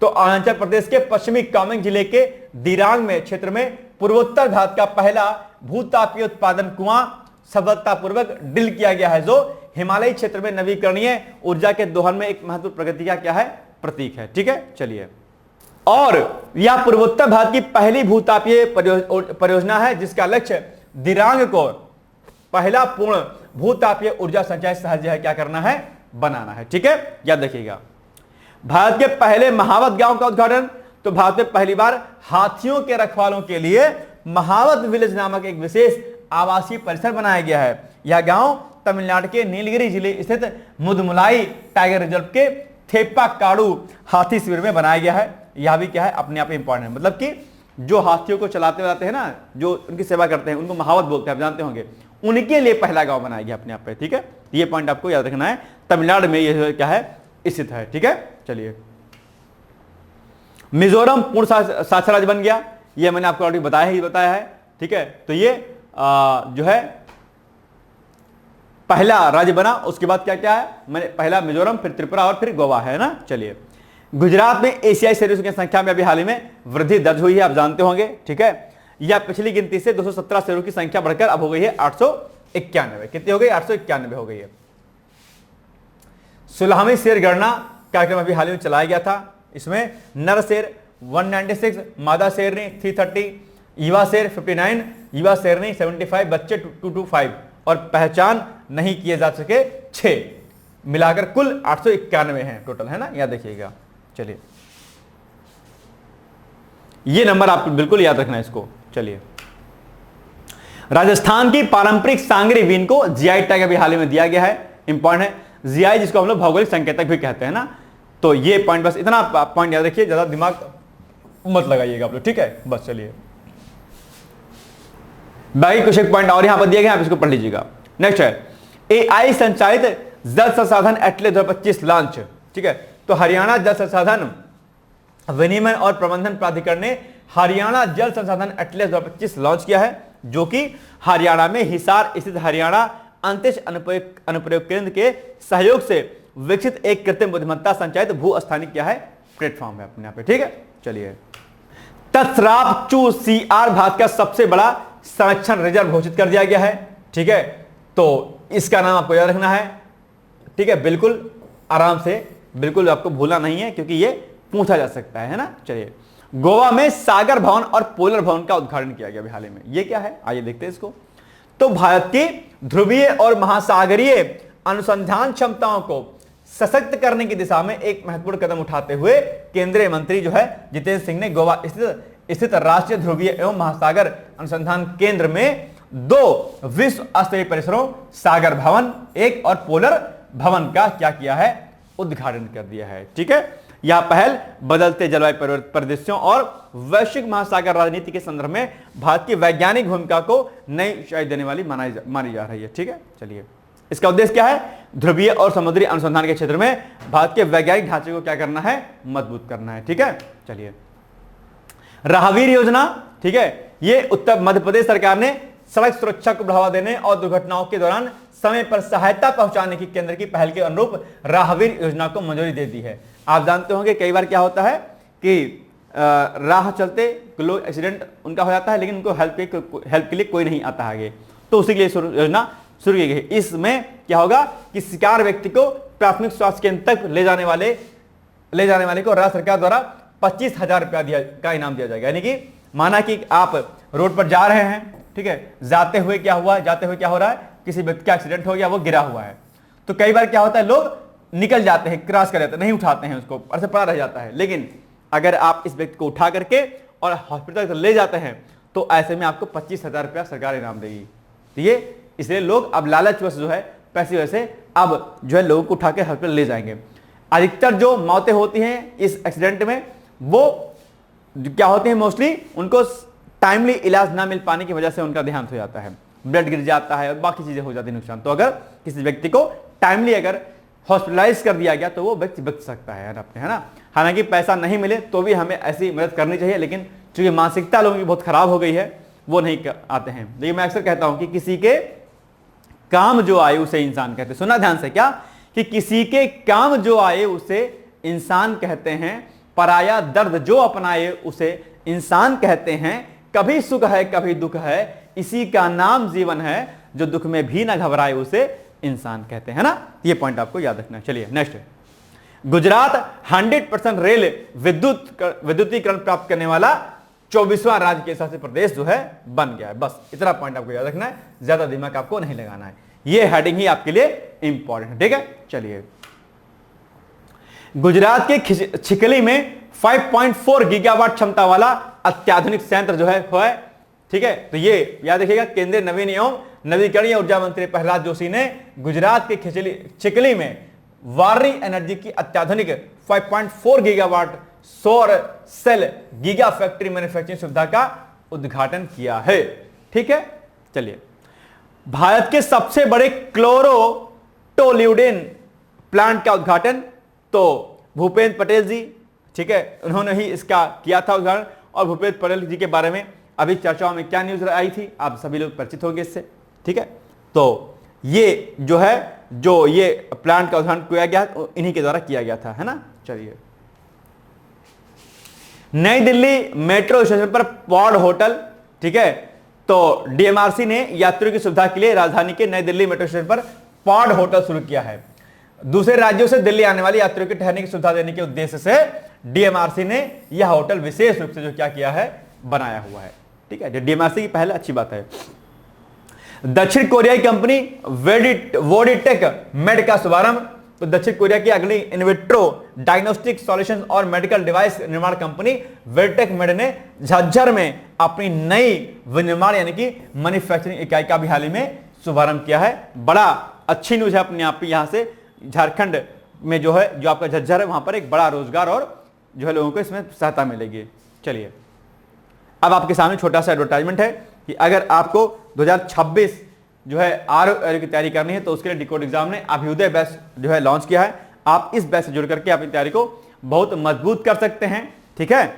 तो अरुणाचल प्रदेश के पश्चिमी कामेंग जिले के दिरांग में क्षेत्र में पूर्वोत्तर भारत का पहला भूतापीय उत्पादन कुआं सफलतापूर्वक ड्रिल किया गया है, जो हिमालयी क्षेत्र में नवीकरणीय ऊर्जा के दोहन में एक महत्वपूर्ण प्रगति का क्या है, प्रतीक है। ठीक है, चलिए, और यह पूर्वोत्तर भारत की पहली भूतापीय परियोजना है जिसका लक्ष्य दिरांग को पहला पूर्ण भूतापीय ऊर्जा संचय शहर जो है क्या करना है, बनाना है। ठीक है, याद रखिएगा। भारत के पहले महावत गांव का उद्घाटन, तो भारत में पहली बार हाथियों के रखवालों के लिए महावत विलेज नामक एक विशेष आवासीय परिसर बनाया गया है। यह गांव तमिलनाडु के नीलगिरी जिले स्थित मुदमुलाई टाइगर रिजर्व के थेप्पाकाडू हाथी शिविर में बनाया गया है। यह भी क्या है, अपने आप में इंपॉर्टेंट है, मतलब कि जो हाथियों को चलाते जाते हैं ना, जो उनकी सेवा करते हैं, उनको महावत बोलते हैं, आप जानते होंगे, उनके लिए पहला गांव बनाया गया अपने आप पे। ठीक है, ये पॉइंट आपको याद रखना है, तमिलनाडु में ये क्या है, स्थित है। ठीक है, चलिए, मिजोरम पूर्ण साक्षर राज्य बन गया, ये मैंने आपको ऑलरेडी बताया है। ठीक है, तो ये जो है पहला राज्य बना। उसके बाद क्या क्या है, मैंने पहला मिजोरम, फिर त्रिपुरा और फिर गोवा, है ना। चलिए, गुजरात में एशियाई शेरों की संख्या में अभी हाल ही में वृद्धि दर्ज हुई है, आप जानते होंगे। ठीक है, यह पिछली गिनती से 217 शेरों की संख्या बढ़कर अब हो गई है 891। कितनी हो गई, 891 हो गई है। 16वीं शेर गणना कार्यक्रम अभी हाल ही में चलाया गया था। इसमें नर शेर 196, मादा शेरनी 330, युवा शेर 59, युवा शेरनी 75, बच्चे 225 और पहचान नहीं किए जा सके 6, मिलाकर कुल 891 हैं टोटल, है ना, याद रखिएगा। चलिए, ये नंबर आपको बिल्कुल याद रखना है इसको। चलिए, राजस्थान की पारंपरिक सांगरी बीन को जीआई टैग अभी हाल ही में दिया गया है, इंपॉर्टेंट है। जीआई जिसको हम लोग भौगोलिक संकेतक भी कहते हैं ना, तो ये पॉइंट, बस इतना पॉइंट याद रखिए, ज्यादा दिमाग मत लगाइएगा आप लोग। ठीक है, बस चलिए, बाकी कुछ एक पॉइंट और यहां पर दिए गए, आप इसको पढ़ लीजिएगा। नेक्स्ट है एआई संचालित जल संसाधन एटलस 2025 लॉन्च। ठीक है, तो हरियाणा जल संसाधन विनिमय और प्रबंधन प्राधिकरण ने हरियाणा जल संसाधन एटलस 2025 लॉन्च किया है, जो कि हरियाणा में हिसार स्थित हरियाणा अंतरिक्ष अनुप्रयोग केंद्र के सहयोग से विकसित एक कृत्रिम बुद्धिमत्ता संचालित भू स्थानिक क्या है, प्लेटफॉर्म है अपने यहाँ पे। ठीक है, चलिए, तसराप चू सीआर भारत का सबसे बड़ा संरक्षण रिजर्व घोषित कर दिया गया है। ठीक है, तो इसका नाम आपको याद रखना है। ठीक है, बिल्कुल आराम से, बिल्कुल आपको भूलना नहीं है क्योंकि ये पूछा जा सकता है ना। चलिए, गोवा में सागर भवन और पोलर भवन का उद्घाटन किया गया अभी हाल ही में। ये क्या है, आइए देखते हैं इसको। तो भारत की ध्रुवीय और महासागरीय अनुसंधान क्षमताओं को सशक्त करने की दिशा में एक महत्वपूर्ण कदम उठाते हुए केंद्रीय मंत्री जो है जितेंद्र सिंह ने गोवा स्थित राष्ट्रीय ध्रुवीय एवं महासागर अनुसंधान केंद्र में 2 विश्व स्तरीय परिसरों सागर भवन 1 और पोलर भवन का क्या किया है, उद्घाटन कर दिया है। ठीक है, यह पहल बदलते जलवायु परिदृश्यों और वैश्विक महासागर राजनीति के संदर्भ में भारत की वैज्ञानिक भूमिका को नई ऊंचाई देने वाली मानी जा रही है। ठीक है, चलिए, इसका उद्देश्य क्या है, ध्रुवीय और समुद्री अनुसंधान के क्षेत्र में भारत के वैज्ञानिक ढांचे को क्या करना है, मजबूत करना है। ठीक है, चलिए, राहवीर योजना। ठीक है, ये उत्तर मध्य प्रदेश सरकार ने सड़क सुरक्षा को बढ़ावा देने और दुर्घटनाओं के दौरान समय पर सहायता पहुंचाने की केंद्र की पहल के अनुरूप राहवीर योजना को मंजूरी दे दी है। आप जानते होंगे कई बार क्या होता है कि राह चलते लोग एक्सीडेंट उनका हो जाता है, लेकिन उनको हेल्प के लिए कोई नहीं आता आगे, तो उसी के लिए योजना शुरू की गई। इसमें क्या होगा कि शिकार व्यक्ति को प्राथमिक स्वास्थ्य केंद्र तक ले जाने वाले को राज्य सरकार द्वारा 25,000 रुपया का इनाम दिया जाएगा। यानी कि माना कि आप रोड पर जा रहे हैं, ठीक है, जाते हुए क्या हो रहा है, किसी व्यक्ति का एक्सीडेंट हो गया, वो गिरा हुआ है, तो कई बार क्या होता है, लोग निकल जाते हैं, क्रॉस कर जाते हैं, नहीं उठाते हैं उसको, ऐसे पड़ा रह जाता है। लेकिन अगर आप इस व्यक्ति को उठा करके और हॉस्पिटल तक ले जाते हैं तो ऐसे में आपको 25,000 रुपया सरकार इनाम देगी। तो ये इसलिए लोग अब लालचवश जो है पैसे वैसे अब जो है लोगों को उठा के हॉस्पिटल ले जाएंगे। अधिकतर जो मौतें होती हैं इस एक्सीडेंट में वो क्या होती हैं, मोस्टली उनको टाइमली इलाज ना मिल पाने की वजह से उनका देहांत हो जाता है, ब्लड गिर जाता है और बाकी चीजें हो जाती है नुकसान। तो अगर किसी व्यक्ति को टाइमली अगर हॉस्पिटलाइज कर दिया गया तो वो व्यक्ति बच सकता है अपने, है ना। हालांकि पैसा नहीं मिले तो भी हमें ऐसी मदद करनी चाहिए, लेकिन चूंकि मानसिकता लोगों की बहुत खराब हो गई है वो नहीं आते हैं। लेकिन मैं अक्सर कहता हूं कि किसी के काम जो आए उसे इंसान कहते हैं। सुना ध्यान से, क्या कि किसी के काम जो आए उसे इंसान कहते हैं, पराया दर्द जो अपनाए उसे इंसान कहते हैं, कभी सुख है कभी दुख है, इसी का नाम जीवन है, जो दुख में भी ना घबराए उसे इंसान कहते हैं ना। ये पॉइंट आपको याद रखना है। चलिए नेक्स्ट, गुजरात 100% रेल विद्युतीकरण प्राप्त करने वाला 24वां राज्य के शासित प्रदेश जो है बन गया है। बस इतना पॉइंट आपको याद रखना है, ज्यादा दिमाग आपको नहीं लगाना है, ये हेडिंग ही आपके लिए इंपॉर्टेंट है, ठीक है। चलिए, गुजरात के छिकली में 5.4 गीगावाट क्षमता वाला अत्याधुनिक संयंत्र जो है, ठीक है। तो ये याद रखिएगा, केंद्रीय नवीन एवं नवीकरणीय ऊर्जा मंत्री प्रहलाद जोशी ने गुजरात के छिकली में वारी एनर्जी की अत्याधुनिक 5.4 गीगावाट सौर सेल गीगा फैक्ट्री मैन्युफैक्चरिंग सुविधा का उद्घाटन किया है, ठीक है। चलिए, भारत के सबसे बड़े क्लोरोटोल्यूडेन प्लांट का उद्घाटन तो भूपेंद्र पटेल जी, ठीक है, उन्होंने ही इसका किया था उद्घाटन। और भूपेंद्र पटेल जी के बारे में अभी चर्चाओं में क्या न्यूज आई थी, आप सभी लोग परिचित होंगे इससे, ठीक है। तो ये जो है, जो ये प्लांट का उद्घाटन किया गया इन्हीं के द्वारा किया गया था, है ना। चलिए, नई दिल्ली मेट्रो स्टेशन पर पॉड होटल, ठीक है। तो डीएमआरसी ने यात्रियों की सुविधा के लिए राजधानी के नई दिल्ली मेट्रो स्टेशन पर पॉड होटल शुरू किया है। दूसरे राज्यों से दिल्ली आने वाले यात्रियों के ठहरने की सुविधा देने के उद्देश्य से डीएमआरसी ने यह होटल विशेष रूप से जो क्या किया है, बनाया हुआ है, ठीक है। डीएमआरसी की पहले अच्छी बात है। दक्षिण कोरियाई कंपनी वोडिटेक मेड का शुभारंभ। तो दक्षिण कोरिया की अगली इनविट्रो डायग्नोस्टिक सॉल्यूशंस और मेडिकल डिवाइस निर्माण कंपनी वेडिटेक मेड ने झज्जर में अपनी नई विनिर्माण यानी कि मैन्युफैक्चरिंग इकाई का भी हाल ही में शुभारंभ किया है। बड़ा अच्छी न्यूज है अपने आप, यहाँ से झारखंड में जो है, जो आपका झज्जर है, वहां पर एक बड़ा रोजगार और जो है लोगों को इसमें सहायता मिलेगी। चलिए, अब आपके सामने छोटा सा एडवर्टाइजमेंट है कि अगर आपको 2026 जो है आरओ की तैयारी करनी है तो उसके लिए डिकोड एग्जाम ने अभ्युदय बैच जो है लॉन्च किया है। आप इस बैच से जुड़ करके अपनी तैयारी को बहुत मजबूत कर सकते हैं, ठीक है।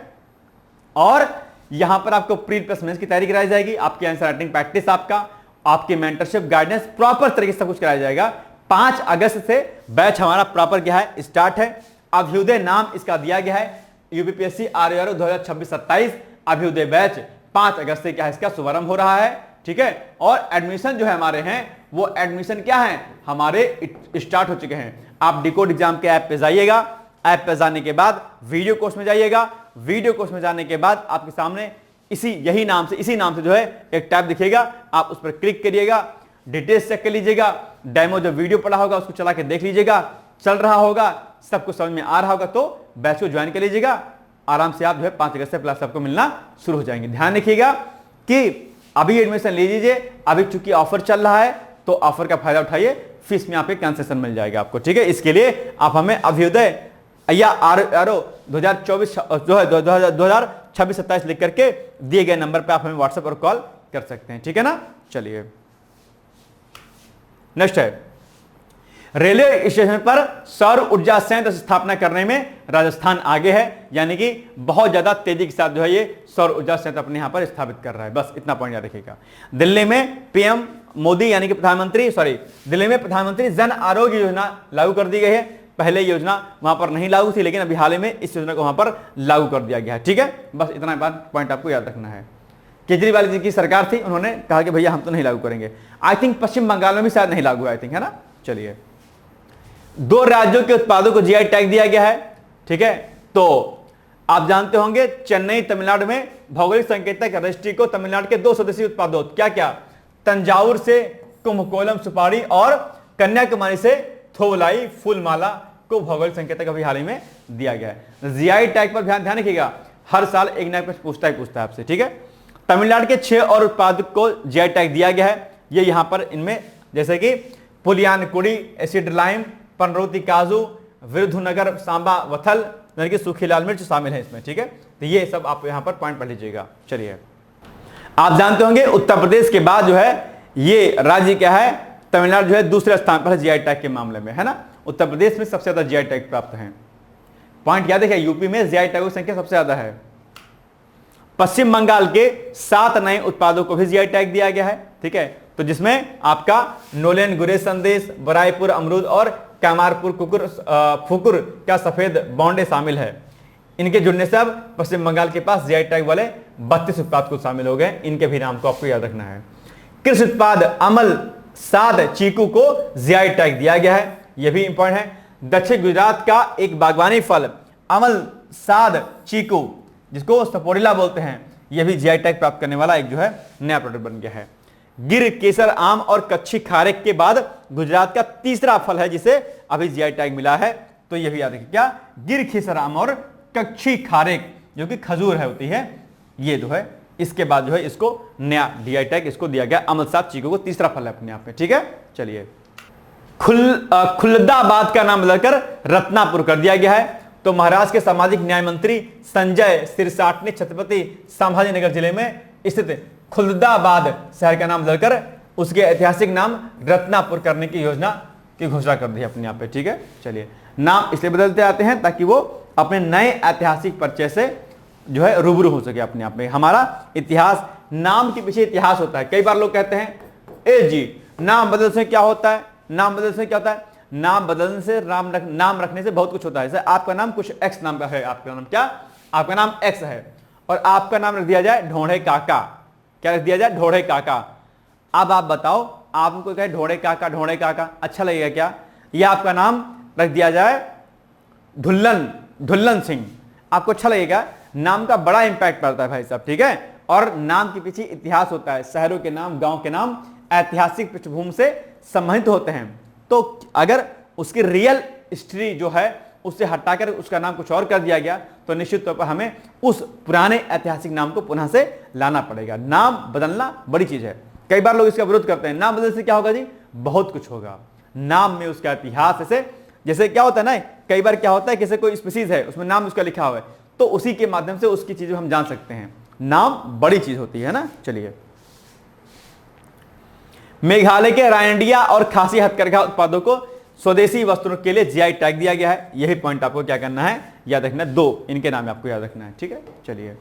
और यहां पर आपको प्री प्लस मेंस की तैयारी कराई जाएगी, आपकी आंसर राइटिंग प्रैक्टिस, आपकी मेंटरशिप गाइडेंस प्रॉपर तरीके से सब कुछ कराया जाएगा। 5 अगस्त से बैच हमारा प्रॉपर क्या है, स्टार्ट है। अभ्युदय नाम इसका दिया गया है, यूपीपीएससी आरओ 2026-27 अभ्युदय बैच 5 अगस्त से क्या है, इसका शुभारंभ हो रहा है, ठीक है। और एडमिशन जो है हमारे हैं, वो एडमिशन क्या है, हमारे स्टार्ट हो चुके हैं। आप डिकोड एग्जाम के ऐप पे जाइएगा, ऐप पे जाने के बाद वीडियो कोर्स में जाइएगा, वीडियो कोर्स में जाने के बाद आपके सामने इसी नाम से जो है एक टैब दिखेगा, आप उस पर क्लिक करिएगा, डिटेल्स चेक कर लीजिएगा, डेमो जो वीडियो पड़ा होगा उसको चला के देख लीजिएगा, चल रहा होगा, सब कुछ समझ में आ रहा होगा तो बैच को ज्वाइन कर लीजिएगा। आराम से आप जो है 5 अगस्त से क्लास आपको मिलना शुरू हो जाएंगे। ध्यान रखिएगा कि अभी एडमिशन ले लीजिए, अभी चूंकि ऑफर चल रहा है तो ऑफर का फायदा उठाइए, फीस में आप एक कंसेशन मिल जाएगा आपको, ठीक है। इसके लिए आप हमें अभ्युदय या आरओ 2024 जो है 2026-27 लिख करके दिए गए नंबर पे आप हमें व्हाट्सएप और कॉल कर सकते हैं, ठीक है ना। चलिए, नेक्स्ट है, रेलवे स्टेशन पर सौर ऊर्जा संयंत्र स्थापना करने में राजस्थान आगे है, यानी कि बहुत ज्यादा तेजी के साथ जो है ये सौर ऊर्जा संयंत्र अपने यहां पर स्थापित कर रहा है। बस इतना पॉइंट याद रखिएगा। दिल्ली में पीएम मोदी यानी कि दिल्ली में प्रधानमंत्री जन आरोग्य योजना लागू कर दी गई है। पहले योजना वहां पर नहीं लागू थी, लेकिन अभी हाल ही में इस योजना को वहां पर लागू कर दिया गया है। ठीक है, बस इतना बात पॉइंट आपको याद रखना है। केजरीवाल जी की सरकार थी, उन्होंने कहा कि भैया हम तो नहीं लागू करेंगे। आई थिंक पश्चिम बंगाल में भी शायद नहीं लागू है, आई थिंक, है ना। चलिए, 2 राज्यों के उत्पादों को जीआई टैग दिया गया है। ठीक है, तो आप जानते होंगे चेन्नई तमिलनाडु में भौगोलिक संकेतक रजिस्ट्री को तमिलनाडु के 2 स्वदेशी उत्पादों क्या क्या, तंजावुर से कुंभकोलम सुपारी और कन्याकुमारी से थोवलाई फूलमाला को भौगोलिक संकेतक अभी हाल ही में दिया गया है। जीआई टैग पर ध्यान रखिएगा, हर साल एक ना कुछ पूछता है आपसे। ठीक है, तमिलनाडु के 6 और उत्पाद को जीआई टैग दिया गया है। ये यहां पर इनमें जैसे कि पुलियानकुड़ी, एसिड लाइम, पनरोती काजू, विरुधुनगर सांबा वथल, यानी कि सूखी लाल मिर्च शामिल है इसमें। ठीक है, तो ये सब आप यहां पर पॉइंट पढ़ लीजिएगा। चलिए, आप जानते होंगे उत्तर प्रदेश के बाद जो है ये राज्य क्या है, तमिलनाडु जो है दूसरे स्थान पर है जीआई टैग के मामले में, है ना। उत्तर प्रदेश में सबसे ज्यादा जीआई टैग प्राप्त है। पॉइंट याद है, यूपी में जीआई टैग की संख्या सबसे ज्यादा है। पश्चिम बंगाल के 7 नए उत्पादों को भी जीआई टैग दिया गया है। ठीक है, तो जिसमें आपका नोलेन गुरेज संदेश, बराईपुर अमरूद और कामारपुर फुकुर का सफेद बॉन्डे शामिल है। इनके जुड़ने से अब पश्चिम बंगाल के पास जीआई टैग वाले 32 उत्पाद को शामिल हो गए। इनके भी नाम को आपको याद रखना है। कृषि उत्पाद अमल साद चीकू को जीआई टैग दिया गया है, यह भी इंपॉर्टेंट है। दक्षिण गुजरात का एक बागवानी फल अमल साद चीकू, जिसको सपोरिला बोलते हैं, यह भी जीआई टैग प्राप्त करने वाला एक जो है नया प्रोडक्ट बन गया है। गिर केसर आम और कच्ची खारेक के बाद गुजरात का तीसरा फल है जिसे अभी जीआई टैग मिला है। तो यह भी याद रखिए, क्या, गिर केसर आम और कच्ची खारेक जो कि खजूर है होती है, ये जो है इसके बाद जो है इसको नया जीआई टैग इसको दिया गया। अमल साद चीकू को तीसरा फल है अपने आप में। ठीक है, चलिए, खुलदाबाद का नाम बदलकर रत्नापुर कर दिया गया है। तो महाराष्ट्र के सामाजिक न्याय मंत्री संजय सिरसाट ने छत्रपति संभाजीनगर जिले में स्थित खुलदाबाद शहर का नाम बदलकर उसके ऐतिहासिक नाम रत्नापुर करने की योजना की घोषणा कर दी अपने आप पे। ठीक है, चलिए, नाम इसलिए बदलते आते हैं ताकि वो अपने नए ऐतिहासिक परिचय से जो है रूबरू हो सके अपने आप में। हमारा इतिहास, नाम के पीछे इतिहास होता है। कई बार लोग कहते हैं, ए जी नाम बदलने से क्या होता है, नाम बदलने से क्या होता है, नाम बदलने से नाम रखने से बहुत कुछ होता है। जैसे आपका नाम कुछ एक्स नाम का है, आपका नाम क्या, आपका नाम एक्स है, और आपका नाम रख दिया जाए ढोढ़े काका। क्या रख दिया जाए, ढोढ़े काका। अब आप बताओ, आपको कहे ढोढ़े काका, ढोढ़े काका अच्छा लगेगा क्या, या आपका नाम रख दिया जाए ढुल्लन सिंह, आपको अच्छा लगेगा। नाम का बड़ा इंपैक्ट पड़ता है भाई साहब। ठीक है, और नाम के पीछे इतिहास होता है। शहरों के नाम, गांव के नाम ऐतिहासिक पृष्ठभूमि से संबंधित होते हैं। तो अगर उसकी रियल हिस्ट्री जो है उससे हटाकर उसका नाम कुछ और कर दिया गया तो निश्चित तौर पर हमें उस पुराने ऐतिहासिक नाम को पुनः से लाना पड़ेगा। नाम बदलना बड़ी चीज है। कई बार लोग इसका विरोध करते हैं, नाम बदलने से क्या होगा जी, बहुत कुछ होगा। नाम में उसका इतिहास, जैसे क्या होता है ना, कई बार क्या होता है, किसी कोई स्पीसीज है उसमें नाम उसका लिखा हुआ है, तो उसी के माध्यम से उसकी चीजें हम जान सकते हैं। नाम बड़ी चीज होती है ना। चलिए, मेघालय के रायंडिया और खासी हथकरघा उत्पादों को स्वदेशी वस्त्रों के लिए जीआई टैग दिया गया है। यही पॉइंट आपको क्या करना है, याद रखना है। 2 इनके नाम आपको याद रखना है। ठीक है, चलिए,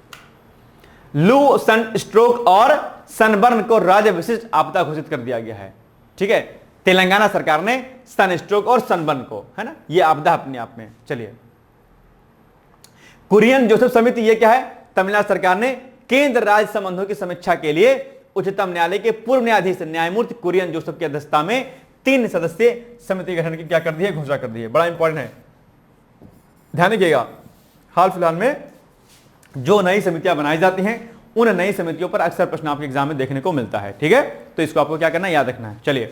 लू, सन स्ट्रोक और सनबर्न को राज्य विशिष्ट आपदा घोषित कर दिया गया है। ठीक है, तेलंगाना सरकार ने सन स्ट्रोक और सनबर्न को, है ना, ये आपदा अपने आप में। चलिए, कुरियन जोसेफ समिति, ये क्या है, तमिलनाडु सरकार ने केंद्र राज्य संबंधों की समीक्षा के लिए उच्चतम न्यायालय के पूर्व न्यायाधीश न्यायमूर्ति कुरियन जोसेफ की अध्यक्षता में 3 सदस्यीय समिति गठन की क्या कर दी है, घोषणा कर दी है। बड़ा इंपॉर्टेंट है, ध्यान रखिएगा। हाल फिलहाल में जो नई समितियां बनाई जाती हैं उन नई समितियों पर अक्सर प्रश्न आपके एग्जाम में देखने को मिलता है। ठीक है, तो इसको आपको क्या करना है, याद रखना है। चलिए,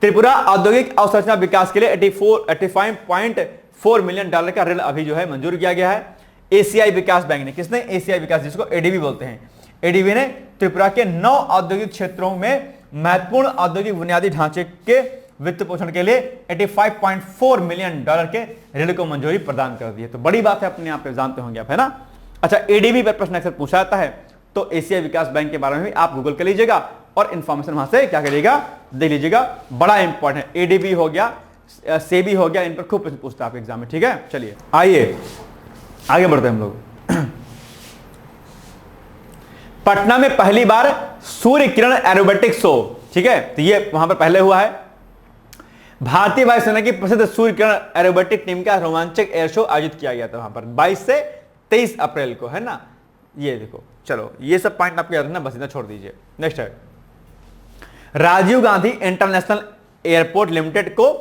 त्रिपुरा औद्योगिक अवसंरचना विकास के लिए 85.4 मिलियन डॉलर का ऋण अभी जो है मंजूर किया गया है। एशियाई विकास बैंक ने, किसने, एशियाई विकास, जिसको एडीबी बोलते हैं, एडीबी ने त्रिपुरा के 9 औद्योगिक क्षेत्रों में महत्वपूर्ण औद्योगिक बुनियादी ढांचे के वित्त पोषण के लिए 85.4 मिलियन डॉलर के ऋण को मंजूरी प्रदान कर दी है। तो बड़ी बात है, अपने आप पे जानते होंगे आप, है ना। अच्छा, एडीबी पर प्रश्न अक्सर पूछा जाता है, तो एशियाई विकास बैंक के बारे में भी आप गूगल कर लीजिएगा और इंफॉर्मेशन वहां से क्या करिएगा, दे लीजिएगा। बड़ा इंपॉर्टेंट है, एडीबी हो गया, सेबी हो गया, इन पर खूब प्रश्न पूछता है आपके एग्जाम में। ठीक है, चलिए आइए आगे बढ़ते हैं हम लोग। पटना में पहली बार सूर्य किरण एरोबेटिक शो, ठीक है, तो ये वहां पर पहले हुआ है। भारतीय वायुसेना की प्रसिद्ध सूर्यकिरण एरोबेटिक टीम का रोमांचक एयर शो आयोजित किया गया था वहां पर 22 से 23 अप्रैल को, है ना। ये देखो, चलो ये सब पॉइंट आपको याद रखना, बस इतना छोड़ दीजिए। नेक्स्ट है, Rajiv Gandhi international airport limited को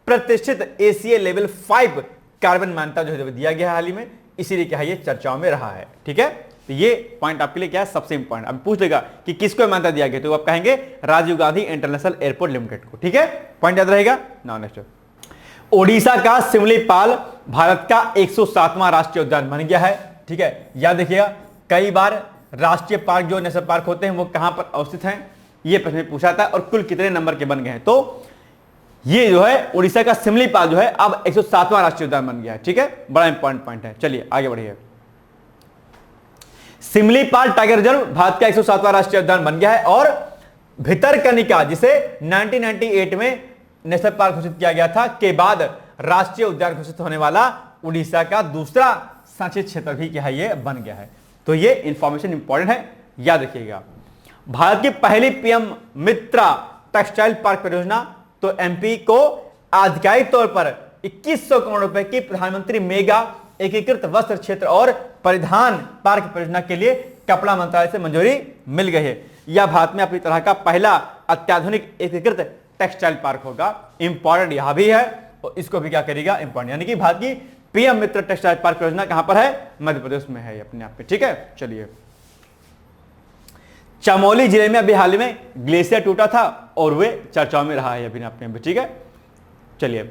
प्रतिष्ठित एसीए लेवल 5 कार्बन मान्यता जो है दिया गया है हाल ही में, इसीलिए क्या है ये चर्चाओं में रहा है। ठीक है, तो ये पॉइंट आपके लिए क्या है, सबसे इंपॉर्टेंट। अब पूछ लेगा कि किसको मान्यता दिया गया, तो आप कहेंगे Rajiv Gandhi international airport limited को। ठीक है, पॉइंट याद रहेगा। नाउ नेक्स्ट, ओडिशा का सिमलीपाल भारत का 107वां राष्ट्रीय उद्यान बन गया है। ठीक है, याद देखिएगा, कई बार राष्ट्रीय पार्क जो नेशनल पार्क होते हैं वो कहां पर अवस्थित हैं, ये प्रश्न पूछा था, और कुल कितने नंबर के बन गए हैं। तो ये जो है ओडिशा का सिमलीपाल जो है अब 107वां राष्ट्रीय उद्यान बन गया है। ठीक है, बड़ा इंपॉर्टेंट पॉइंट है। चलिए आगे बढ़िए। सिमलीपाल टाइगर रिजर्व भारत का 107वां राष्ट्रीय उद्यान बन गया है, और भितरकनिका जिसे 1998 में नेशनल पार्क घोषित किया गया था के बाद राष्ट्रीय उद्यान घोषित होने वाला उड़ीसा का दूसरा संचित क्षेत्र भी क्या है ये बन गया है। तो ये इंफॉर्मेशन इंपॉर्टेंट है, याद रखिएगा। भारत की पहली पीएम मित्रा टेक्सटाइल पार्क परियोजना, तो एमपी को आधिकारिक तौर पर 2100 करोड़ रुपए की प्रधानमंत्री मेगा एकीकृत वस्त्र क्षेत्र और परिधान पार्क परियोजना के लिए कपड़ा मंत्रालय से मंजूरी मिल गई है। यह भारत में अपनी तरह का पहला अत्याधुनिक एकीकृत टेक्सटाइल पार्क होगा। इंपॉर्टेंट यहां भी है, और इसको भी क्या करेगा, इंपॉर्टेंट। यानी कि भारत की पीएम मित्र टेक्सटाइल पार्क परियोजना कहां पर है, मध्य प्रदेश में है अपने आप में। ठीक है, चलिए। चमोली जिले में अभी हाल में ग्लेशियर टूटा था और वे चर्चाओं में रहा है अभी अपने में। ठीक है, चलिए।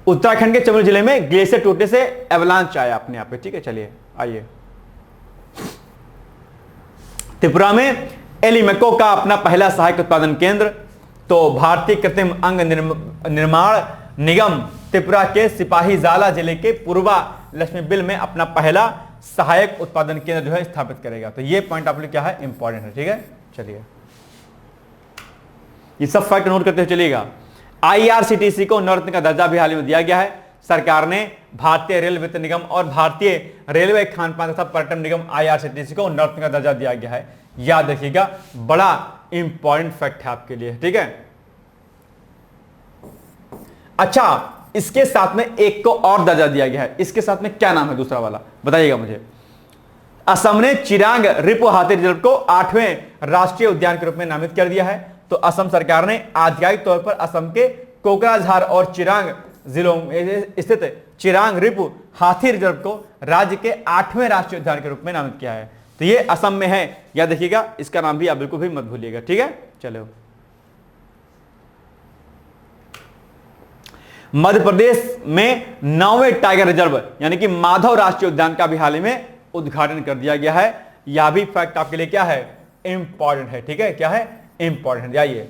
उत्तराखंड के चमोली जिले में ग्लेशियर टूटने से एवलांच आया अपने आप पे। ठीक है, चलिए आइए। त्रिपुरा में एलिमेको का अपना पहला सहायक उत्पादन केंद्र, तो भारतीय कृत्रिम अंग निर्माण निगम त्रिपुरा के सिपाहीजाला जिले के पूर्वा लक्ष्मी बिल में अपना पहला सहायक उत्पादन केंद्र जो है स्थापित करेगा। तो ये पॉइंट आप लोग क्या है, इंपॉर्टेंट है। ठीक है, चलिए ये सब फैक्ट नोट करते हुए चलिएगा। आईआरसीटीसी को नवरत्न का दर्जा भी हाल ही में दिया गया है। सरकार ने भारतीय रेल वित्त निगम और भारतीय रेलवे खान पान तथा पर्यटन निगम आईआरसीटीसी को नवरत्न का दर्जा दिया गया है। याद रखिएगा, बड़ा इंपॉर्टेंट फैक्ट है आपके लिए। ठीक है, अच्छा, इसके साथ में एक को और दर्जा दिया गया है। इसके साथ में क्या नाम है दूसरा वाला, बताइएगा मुझे। असम ने चिरांग रिपो हाथी रिजर्व को 8वें राष्ट्रीय उद्यान के रूप में नामित कर दिया है। तो असम सरकार ने आधिकारिक तौर पर असम के कोकराझार और चिरांग जिलों में स्थित चिरांग रिपो हाथी रिजर्व को राज्य के 8वें राष्ट्रीय उद्यान के रूप में नामित किया है। तो ये असम में है, याद रखिएगा, इसका नाम भी आप बिल्कुल भी मत भूलिएगा। ठीक है, चलो। मध्य प्रदेश में 9वें टाइगर रिजर्व यानी कि माधव राष्ट्रीय उद्यान का भी हाल ही में उद्घाटन कर दिया गया है। यह भी फैक्ट आपके लिए क्या है, इंपॉर्टेंट है। ठीक है, क्या है, इंपॉर्टेंट। आइए,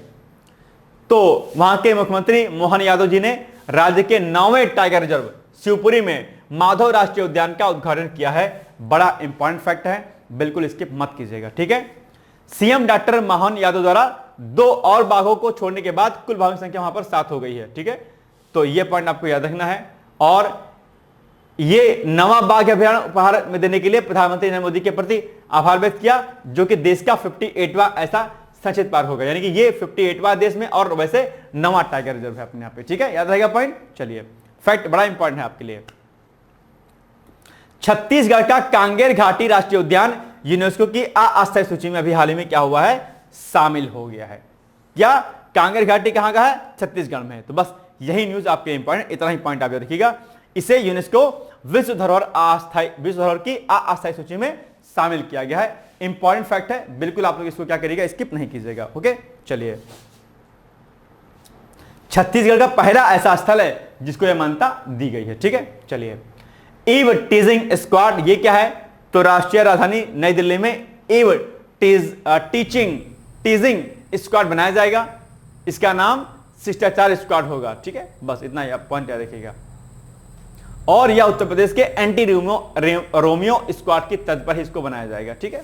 तो वहां के मुख्यमंत्री मोहन यादव जी ने राज्य के 9वें टाइगर रिजर्व शिवपुरी में माधव राष्ट्रीय उद्यान का उद्घाटन किया है। बड़ा इंपॉर्टेंट फैक्ट है, बिल्कुल स्किप मत कीजिएगा। ठीक है, सीएम डॉक्टर मोहन यादव द्वारा 2 और बाघों को छोड़ने के बाद कुल बाघों की संख्या वहां पर 7 हो गई है। ठीक है, तो यह पॉइंट आपको याद रखना है। और ये नवा बाघ अभियान उपहार में देने के लिए प्रधानमंत्री नरेंद्र मोदी के प्रति आभार व्यक्त किया, जो कि देश का 58वां ऐसा संचित पार्क होगा। यानी कि ये 58वां देश में और वैसे नवा टाइगर रिजर्व है अपने आप पे। ठीक है, याद रहेगा पॉइंट। चलिए, फैक्ट बड़ा इंपॉर्टेंट है आपके लिए। छत्तीसगढ़ का कांगेर घाटी राष्ट्रीय उद्यान यूनेस्को की अस्थायी सूची में अभी हाल ही में क्या हुआ है, शामिल हो गया है। क्या कांगेर घाटी कहां का है, छत्तीसगढ़ में है। तो बस यही न्यूज आपके इंपॉर्टेंट, इतना ही पॉइंट आप याद रखिएगा। इसे यूनेस्को विश्व धरोहर की अस्थायी सूची में शामिल किया गया है। इंपॉर्टेंट फैक्ट है, बिल्कुल आप लोग इसको क्या करिएगा, स्किप नहीं कीजिएगा। ओके, चलिए। छत्तीसगढ़ का पहला ऐसा स्थल है जिसको यह मान्यता दी गई है। ठीक है, चलिए। ईव टीजिंग स्क्वाड ये क्या है, तो राष्ट्रीय राजधानी नई दिल्ली में ईव टीजिंग स्क्वाड बनाया जाएगा। इसका नाम शिष्टाचार स्क्वाड होगा। ठीक है, बस इतना ही आप पॉइंट याद रखिएगा। और यह उत्तर प्रदेश के एंटी रोमियो स्क्वाड की तर्ज पर ही इसको बनाया जाएगा। ठीक है,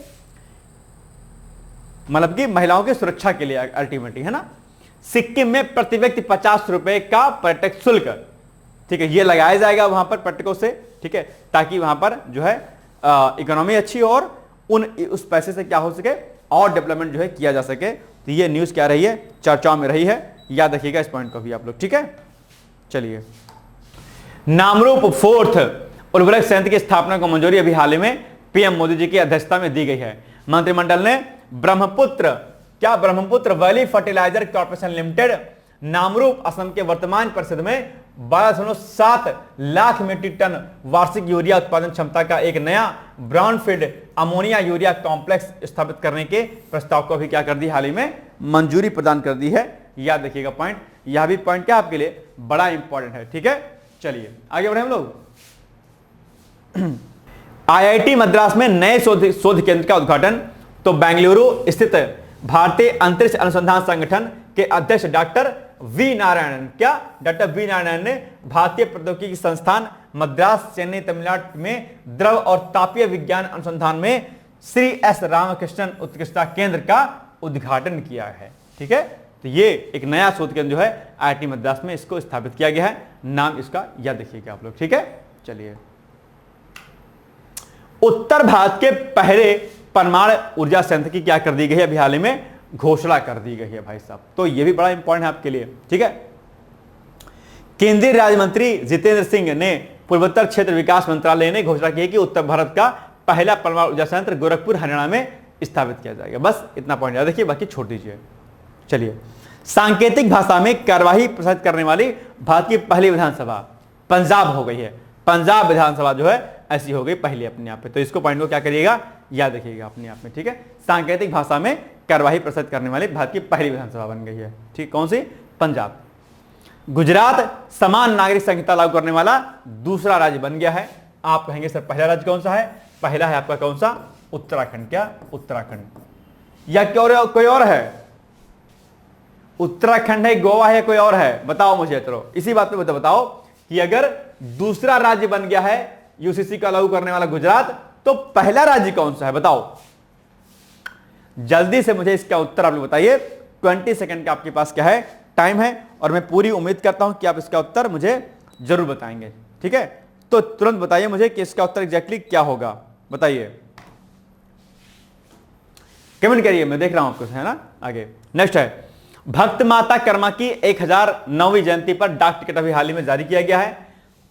मतलब कि महिलाओं की सुरक्षा के लिए अल्टीमेटली, है ना। सिक्किम में प्रति व्यक्ति 50 रुपए का पर्यटक शुल्क, ठीक है, ये लगाया जाएगा वहां पर पर्यटकों से। ठीक है, ताकि वहां पर जो है इकोनॉमी अच्छी और उस पैसे से क्या हो सके और डेवलपमेंट जो है किया जा सके। तो ये न्यूज क्या रही है, चर्चाओं में रही है। याद रखिएगा इस पॉइंट को भी आप लोग, ठीक है। चलिए, नामरूप फोर्थ उर्वरक संयंत्र की स्थापना को मंजूरी अभी हाल ही में पीएम मोदी जी की अध्यक्षता में दी गई है। मंत्रिमंडल ने Brahmaputra valley fertiliser corporation limited Namrup Assam के वर्तमान परिषद में 12.7 लाख मीट्रिक टन वार्षिक यूरिया उत्पादन क्षमता का एक नया ब्राउनफील्ड अमोनिया यूरिया कॉम्प्लेक्स स्थापित करने के प्रस्ताव को भी क्या कर दी, हाल ही में मंजूरी प्रदान कर दी है। याद रखिएगा पॉइंट, यह भी पॉइंट क्या आपके लिए बड़ा इंपॉर्टेंट है, ठीक है। चलिए आगे बढ़े हम लोग। आईआईटी मद्रास में नए शोध केंद्र का उद्घाटन। तो बेंगलुरु स्थित भारतीय अंतरिक्ष अनुसंधान संगठन के अध्यक्ष डॉक्टर वी नारायणन ने भारतीय प्रौद्योगिकी संस्थान मद्रास चेन्नई तमिलनाडु में द्रव और तापीय विज्ञान अनुसंधान में श्री एस रामकृष्णन उत्कृष्टता केंद्र का उद्घाटन किया है, ठीक है। तो ये एक नया शोध केंद्र जो है आईआईटी मद्रास में इसको स्थापित किया गया है। नाम इसका याद रखिएगा आप लोग, ठीक है। चलिए, उत्तर भारत के पहले परमाणु ऊर्जा संयंत्र की क्या कर दी गई है, अभी हाल ही में घोषणा कर दी गई है भाई साहब। तो ये भी बड़ा इंपॉर्टेंट है आपके लिए, ठीक है। केंद्रीय राज्य मंत्री जितेंद्र सिंह ने पूर्वोत्तर क्षेत्र विकास मंत्रालय ने घोषणा की है कि उत्तर भारत का पहला परमाणु ऊर्जा संयंत्र गोरखपुर हरियाणा में स्थापित किया जाएगा। बस इतना पॉइंट याद रखिए, बाकी छोड़ दीजिए। चलिए, सांकेतिक भाषा में कार्यवाही प्रसारित करने वाली भारत की पहली विधानसभा पंजाब हो गई है। पंजाब विधानसभा जो है ऐसी हो गई पहली अपने आप पे। तो इसको पॉइंट को क्या करिएगा, याद रखिएगा अपने आप में, ठीक है। सांकेतिक भाषा में कार्यवाही प्रसारित करने वाली भारत की पहली विधानसभा बन गई है, ठीक। कौन सी, पंजाब। गुजरात समान नागरिक संहिता लागू करने वाला दूसरा राज्य बन गया है। आप कहेंगे सर पहला राज्य कौन सा है, पहला है आपका कौन सा, उत्तराखंड। क्या उत्तराखंड, या कोई और है, उत्तराखंड है, गोवा है, कोई और है, बताओ मुझे। चलो इसी बात पे बताओ कि अगर दूसरा राज्य बन गया है यूसीसी का लागू करने वाला गुजरात, तो पहला राज्य कौन सा है बताओ, जल्दी से मुझे इसका उत्तर आप लोग बताइए। 20 सेकंड का आपके पास क्या है, टाइम है, और मैं पूरी उम्मीद करता हूं कि आप इसका उत्तर मुझे जरूर बताएंगे, ठीक है। तो तुरंत बताइए मुझे कि इसका उत्तर एग्जैक्टली क्या होगा, बताइए, कमेंट करिए, मैं देख रहा हूं आपको, है ना। आगे नेक्स्ट है, भक्त माता कर्मा की 1009वीं जयंती पर डाक टिकट अभी हाल ही में जारी किया गया है।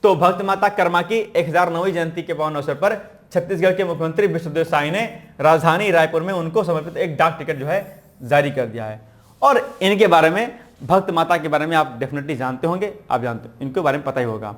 तो भक्त माता कर्मा की 1009वीं जयंती के पावन अवसर पर छत्तीसगढ़ के मुख्यमंत्री विष्णुदेव साय ने राजधानी रायपुर में उनको समर्पित एक डाक टिकट जो है जारी कर दिया है। और इनके बारे में, भक्त माता के बारे में आप डेफिनेटली जानते होंगे, आप जानते, इनके बारे में पता ही होगा।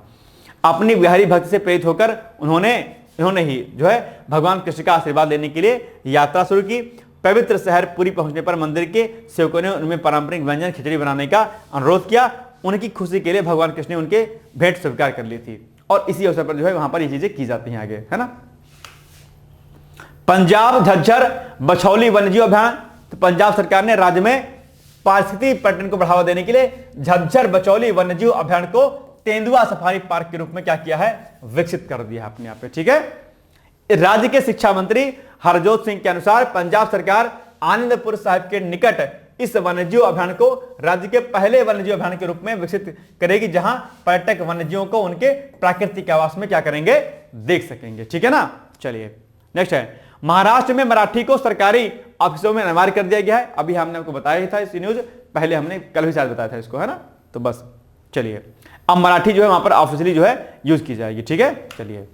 अपनी बिहारी भक्ति से प्रेरित होकर इन्होंने ही जो है भगवान कृष्ण का आशीर्वाद लेने के लिए यात्रा शुरू की। पवित्र शहर पुरी पहुंचने पर मंदिर के सेवकों ने उनमें पारंपरिक व्यंजन खिचड़ी बनाने का अनुरोध किया। उनकी खुशी के लिए भगवान कृष्ण ने उनके भेंट स्वीकार कर ली थी, और इसी अवसर पर जो है वहां पर ये चीजें की जाती हैं आगे, है ना। पंजाब झज्जर बछौली वन्यजीव अभियान। तो पंजाब सरकार ने राज्य में पारिस्थितिक पर्यटन को बढ़ावा देने के लिए झज्जर बछौली वन्यजीव अभियान को तेंदुआ सफारी पार्क के रूप में क्या किया है, विकसित कर दिया अपने आप पे, ठीक है। राज्य के शिक्षा मंत्री हरजोत सिंह के अनुसार पंजाब सरकार आनंदपुर साहिब के निकट इस वन्यजीव अभियान को राज्य के पहले वन्यजीव अभियान के रूप में विकसित करेगी, जहां पर्यटक वन्यजीवों को उनके प्राकृतिक आवास में क्या करेंगे, देख सकेंगे, ठीक है ना। चलिए नेक्स्ट है, महाराष्ट्र में मराठी को सरकारी ऑफिसों में अनिवार्य कर दिया गया है। अभी हमने आपको बताया ही था इस न्यूज, पहले हमने कल भी शायद बताया था इसको, है ना। तो बस चलिए, अब मराठी जो है वहां पर ऑफिशियली जो है यूज की जाएगी, ठीक है। चलिए,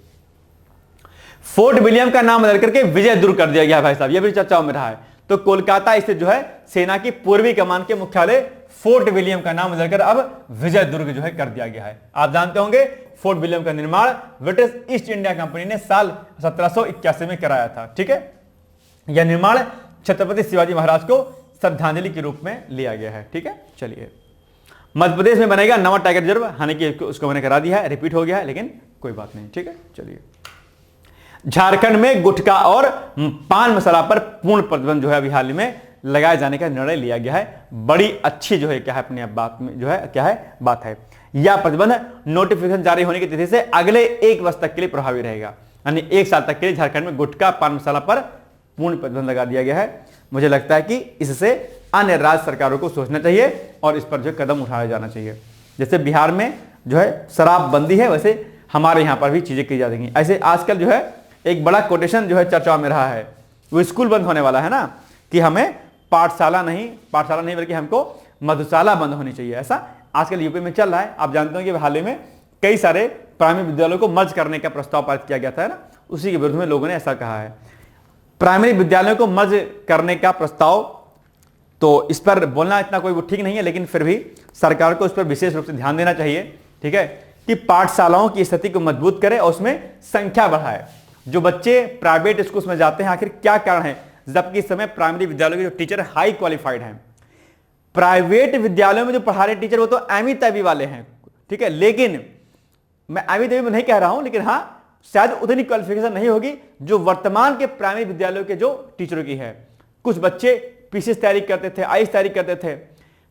फोर्ट विलियम का नाम बदल करके विजय दुर्ग कर दिया गया भाई साहब, ये भी चर्चाओं में रहा है। तो कोलकाता स्थित जो है सेना की पूर्वी कमान के मुख्यालय फोर्ट विलियम का नाम बदलकर अब विजय दुर्ग जो है कर दिया गया है। आप जानते होंगे फोर्ट विलियम का निर्माण ब्रिटिश ईस्ट इंडिया कंपनी ने साल 1781 में कराया था, ठीक है। यह निर्माण छत्रपति शिवाजी महाराज को श्रद्धांजलि के रूप में लिया गया है, ठीक है। चलिए, मध्य प्रदेश में बनेगा नवा टाइगर रिजर्व, हालांकि उसको मैंने करा दिया है, रिपीट हो गया है, लेकिन कोई बात नहीं, ठीक है। चलिए, झारखंड में गुटखा और पान मसाला पर पूर्ण प्रतिबंध जो है अभी हाल ही में लगाए जाने का निर्णय लिया गया है। बड़ी अच्छी जो है क्या है अपनी बात में जो है क्या है बात है। यह प्रतिबंध नोटिफिकेशन जारी होने की तिथि से अगले 1 वर्ष तक के लिए प्रभावी रहेगा, यानी 1 साल तक के लिए झारखंड में गुटखा पान मसाला पर पूर्ण प्रतिबंध लगा दिया गया है। मुझे लगता है कि इससे अन्य राज्य सरकारों को सोचना चाहिए और इस पर जो कदम उठाया जाना चाहिए। जैसे बिहार में जो है शराब बंदी है, वैसे हमारे यहाँ पर भी चीजें की जा सकेंगी। ऐसे आजकल जो है एक बड़ा कोटेशन जो है चर्चा में रहा है, वो स्कूल बंद होने वाला है ना, कि हमें पाठशाला नहीं बल्कि हमको मधुशाला बंद होनी चाहिए। ऐसा आजकल यूपी में चल रहा है। आप जानते हो कि हाल ही में कई सारे प्राइमरी विद्यालयों को मर्ज करने का प्रस्ताव पारित किया गया था, है ना, उसी के विरुद्ध में लोगों ने ऐसा कहा है। प्राइमरी विद्यालयों को मर्ज करने का प्रस्ताव, तो इस पर बोलना इतना कोई वो ठीक नहीं है, लेकिन फिर भी सरकार को इस पर विशेष रूप से ध्यान देना चाहिए, ठीक है, कि पाठशालाओं की स्थिति को मजबूत करे और उसमें संख्या बढ़ाए। जो बच्चे प्राइवेट स्कूल में जाते हैं, आखिर क्या कारण है, जबकि इस समय प्राइमरी विद्यालयों के जो टीचर हाई क्वालिफाइड हैं। प्राइवेट विद्यालयों में जो पढ़ा रहे टीचर वो तो एमी तैबी वाले हैं, ठीक है, लेकिन मैं एमी तैबी में नहीं कह रहा हूं, लेकिन हाँ शायद उतनी क्वालिफिकेशन नहीं होगी जो वर्तमान के प्राइमरी विद्यालयों के जो टीचरों की है। कुछ बच्चे पीसीएस तैयारी करते थे, आईएएस तैयारी करते थे,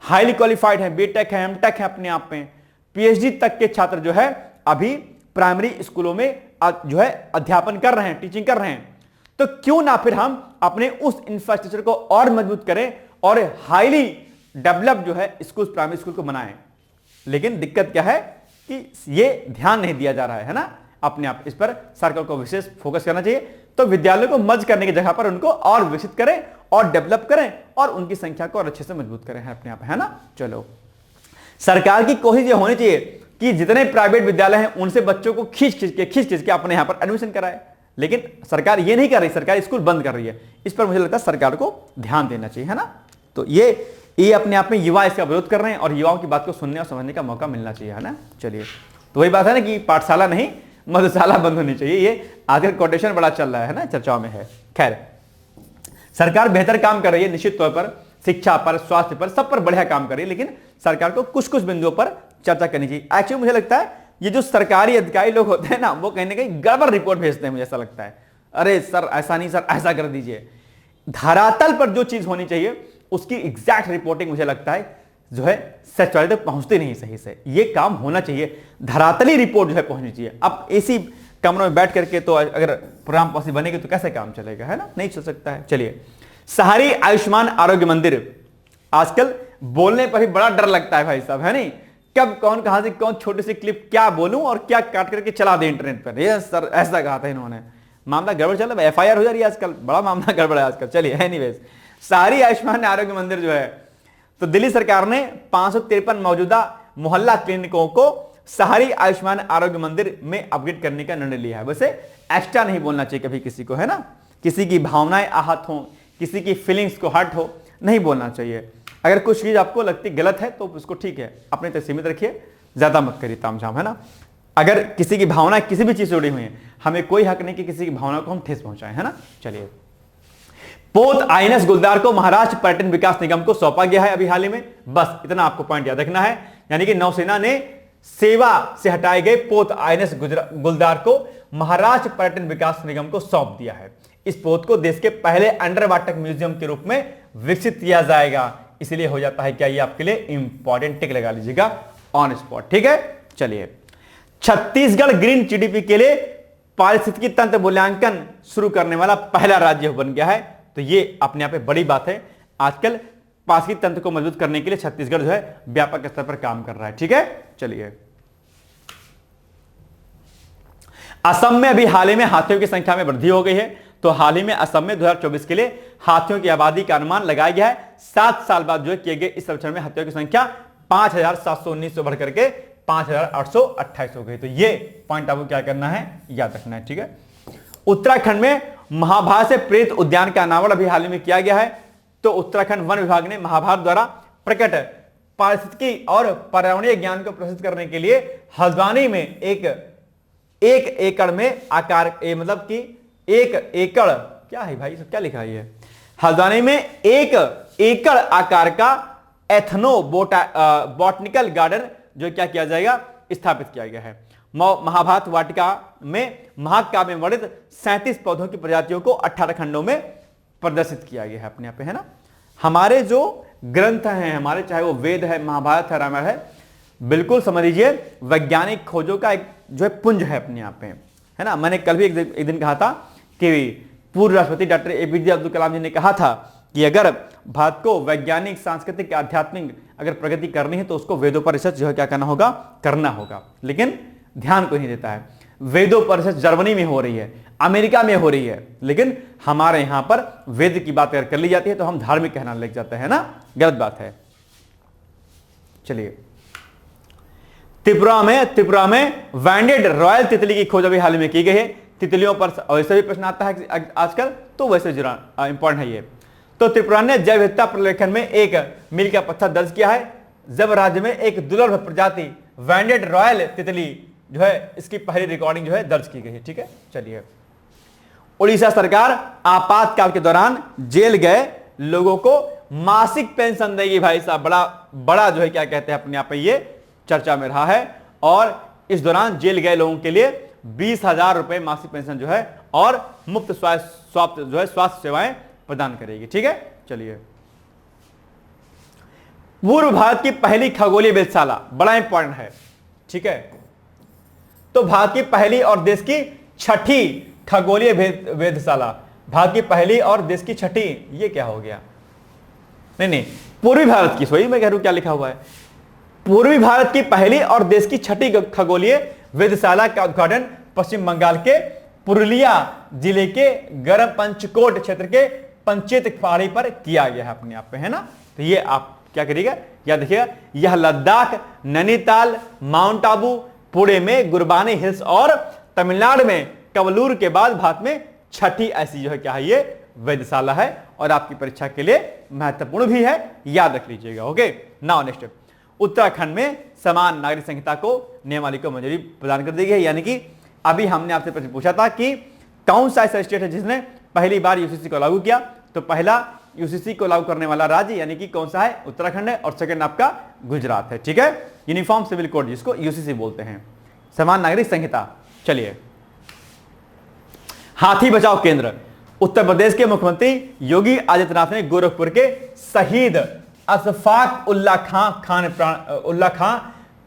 हाईली क्वालिफाइड हैं, बीटेक है, एमटेक है, अपने आप में पीएचडी तक के छात्र जो है अभी प्राइमरी स्कूलों में जो है अध्यापन कर रहे हैं, टीचिंग कर रहे हैं। तो क्यों ना फिर हम अपने उस इंफ्रास्ट्रक्चर को और मजबूत करें और हाईली डेवलप जो है स्कूल, प्राइमरी स्कूल को बनाएं। लेकिन दिक्कत क्या है कि ये ध्यान नहीं दिया जा रहा है ना अपने आप। इस पर सरकार को विशेष फोकस करना चाहिए। तो विद्यालयों को मर्ज करने की जगह पर उनको और विकसित करें और डेवलप करें और उनकी संख्या को और अच्छे से मजबूत करें अपने आप, है ना। चलो, सरकार की कोशिश ये होनी चाहिए कि जितने प्राइवेट विद्यालय हैं उनसे बच्चों को खींच खींच के अपने यहां पर एडमिशन कराए। लेकिन सरकार ये नहीं कर रही, सरकार स्कूल बंद कर रही है। इस पर मुझे लगता है सरकार को ध्यान देना चाहिए, है ना। तो ये अपने आप में युवा इसका विरोध कर रहे हैं और युवाओं की बात को सुनने और समझने का मौका मिलना चाहिए, है ना। चलिए, तो वही बात है ना कि पाठशाला नहीं मधुशाला बंद होनी चाहिए। ये आखिर कोटेशन बड़ा चल रहा है ना, चर्चाओं में है। खैर, सरकार बेहतर काम कर रही है निश्चित तौर पर, शिक्षा पर, स्वास्थ्य पर, सब पर बढ़िया काम कर रही है, लेकिन सरकार को कुछ कुछ बिंदुओं पर चर्चा करनी चाहिए। एक्चुअली मुझे लगता है ये जो सरकारी अधिकारी लोग होते हैं ना, वो कहीं ना कहीं गड़बड़ रिपोर्ट भेजते हैं, मुझे ऐसा लगता है। अरे सर ऐसा नहीं, सर ऐसा कर दीजिए। धरातल पर जो चीज होनी चाहिए उसकी एग्जैक्ट रिपोर्टिंग मुझे लगता है जो है सच्चाई तक पहुंचती नहीं सही से। ये काम होना चाहिए, धरातली रिपोर्ट जो है पहुंचनी चाहिए। अब एसी कमरों में बैठ करके तो अगर प्रोग्राम पॉसिबल बनेगी तो कैसे काम चलेगा, है ना, नहीं चल सकता है। चलिए, शहरी आयुष्मान आरोग्य मंदिर, आजकल बोलने पर ही बड़ा डर लगता है भाई साहब, है नहीं। कब कौन कहां से कौन छोटी सी क्लिप क्या बोलूं और क्या काट करके चला दे इंटरनेट पर। ये सर ऐसा कहा था इन्होंने, मामला गड़बड़ चल रहा है, एफआईआर हो जा रही है आजकल, बड़ा मामला गड़बड़ है आजकल। चलिए, एनीवेज, शहरी आयुष्मान आरोग्य मंदिर जो है, तो दिल्ली सरकार ने 553 मौजूदा मोहल्ला क्लिनिकों को शहरी आयुष्मान आरोग्य मंदिर में अपग्रेड करने का निर्णय लिया है। वैसे एक्स्ट्रा नहीं बोलना चाहिए कभी किसी को, है ना, किसी की भावनाएं आहत हो, किसी की फीलिंग्स को हर्ट हो, नहीं बोलना चाहिए। अगर कुछ चीज आपको लगती गलत है तो उसको ठीक है अपने तक सीमित रखिए, ज्यादा मत करिए तामझाम, है ना। अगर किसी की भावना किसी भी चीज से जुड़ी हुई है, हमें कोई हक नहीं कि किसी की भावना को हम ठेस पहुंचाएं, है ना। चलिए, पोत आईएनएस गुलदार को महाराष्ट्र पर्यटन विकास निगम को सौंपा गया है अभी हाल ही में। बस इतना आपको पॉइंट याद रखना है, यानी कि नौसेना ने सेवा से हटाए गए पोत आईएनएस गुलदार को महाराष्ट्र पर्यटन विकास निगम को सौंप दिया है। इस पोत को देश के पहले अंडर वाटर म्यूजियम के रूप में विकसित किया जाएगा। इसलिए हो जाता है क्या, ये आपके लिए इंपॉर्टेंट, टिक लगा लीजिएगा ऑन स्पॉट, ठीक है। चलिए, छत्तीसगढ़ ग्रीन जीडीपी के लिए पारिस्थितिकी तंत्र मूल्यांकन शुरू करने वाला पहला राज्य बन गया है। तो ये अपने आप में बड़ी बात है। आजकल पारिस्थितिकी तंत्र को मजबूत करने के लिए छत्तीसगढ़ जो है व्यापक स्तर पर काम कर रहा है, ठीक है। चलिए, असम में अभी हाल ही में हाथियों की संख्या में वृद्धि हो गई है। तो हाल ही में असम में 2024 के लिए हाथियों की आबादी का अनुमान लगाया गया है। 7 साल बाद जो किए गए इस सर्वेक्षण में हाथियों की संख्या 5719 से बढ़कर के 5828 हो गई। तो ये पॉइंट आपको क्या करना है, याद रखना है, ठीक है। उत्तराखंड में महाभारत से प्रेरित उद्यान का अनावरण अभी हाल ही में किया गया है। तो उत्तराखंड वन विभाग ने महाभारत द्वारा प्रकट पारिस्थितिकी और पर्यावरणीय ज्ञान को प्रसिद्ध करने के लिए हल्द्वानी में एक एकड़ में आकार मतलब कि 1 एकड़ क्या है भाई, सब क्या लिखा है, हल्द्वानी में 1 एकड़ आकार का एथनो बॉटनिकल गार्डन जो क्या किया जाएगा, स्थापित किया गया है। महाभारत वाटिका में महाकाव्य में वर्णित 37 पौधों की प्रजातियों को 18 खंडों में प्रदर्शित किया गया है अपने आप पे, है ना। हमारे जो ग्रंथ हैं हमारे, चाहे वो वेद है, महाभारत है, रामायण है, बिल्कुल समझ लीजिए वैज्ञानिक खोजों का एक जो है पुंज है अपने आप पे, है ना। मैंने कल भी एक दिन कहा था कि पूर्व राष्ट्रपति डॉक्टर एपीजे अब्दुल कलाम जी ने कहा था कि अगर भारत को वैज्ञानिक, सांस्कृतिक, आध्यात्मिक अगर प्रगति करनी है तो उसको वेदों पर रिसर्च जो है क्या करना होगा, करना होगा। लेकिन ध्यान को नहीं देता है। वेदों पर रिसर्च जर्मनी में हो रही है, अमेरिका में हो रही है, लेकिन हमारे यहां पर वेद की बात अगर कर ली जाती है तो हम धार्मिक कहना लग जाते हैं ना, गलत बात है। चलिए, त्रिपुरा में वैंडेड रॉयल तितली की खोज अभी हाल में की गई है। तितलियों पर वैसे भी प्रश्न आता है आजकल, तो वैसे इंपॉर्टेंट है ये। तो त्रिपुरा ने जैव विविधता प्रलेखन में एक मील का पत्थर दर्ज किया है, जब राज्य में एक दुर्लभ प्रजाति वैंडेड रॉयल तितली जो है, इसकी पहली रिकॉर्डिंग जो है दर्ज की गई है। ठीक है, चलिए। उड़ीसा सरकार आपातकाल के दौरान जेल गए लोगों को मासिक पेंशन देगी। भाई साहब, बड़ा जो है क्या कहते हैं अपने आप में ये चर्चा में रहा है। और इस दौरान जेल गए लोगों के लिए 20,000 रुपए मासिक पेंशन जो है और मुफ्त स्वास्थ्य सेवाएं प्रदान करेगी। ठीक है, चलिए। पूर्व भारत की पहली खगोलीय वेधशाला, बड़ा इंपॉर्टेंट है। ठीक है, तो भारत की पहली और देश की छठी खगोलीय वेधशाला, भारत की पहली और देश की छठी, ये क्या हो गया? नहीं, पूर्वी भारत की, सॉरी मैं कह रहा हूं क्या लिखा हुआ है, पूर्वी भारत की पहली और देश की छठी खगोलीय वेधशाला का उद्घाटन पश्चिम बंगाल के पुरुलिया जिले के गरम पंचकोट क्षेत्र के पंचेत पहाड़ी पर किया गया है अपने आप पे, है ना। तो ये आप क्या करिएगा, या देखिएगा, यह लद्दाख, नैनीताल, माउंट आबू, पुणे में गुरबानी हिल्स और तमिलनाडु में कवलूर के बाद भारत में छठी ऐसी जो है क्या है ये वेधशाला है, और आपकी परीक्षा के लिए महत्वपूर्ण भी है, याद रख लीजिएगा। ओके, नाउ नेक्स्ट, उत्तराखंड में समान नागरिक संहिता को नियमावली को मंजूरी प्रदान कर दी गई है। यानी कि अभी हमने आपसे प्रश्न पूछा था कि कौन सा ऐसा स्टेट है जिसने पहली बार यूसीसी को लागू किया, तो पहला यूसीसी को लागू करने वाला राज्य यानी कि कौन सा है, उत्तराखंड है, और सेकंड आपका गुजरात है। ठीक है, यूनिफॉर्म सिविल कोड जिसको यूसीसी बोलते हैं, समान नागरिक संहिता। चलिए, हाथी बचाओ केंद्र, उत्तर प्रदेश के मुख्यमंत्री योगी आदित्यनाथ ने गोरखपुर के शहीद अशफाक उल्ला खां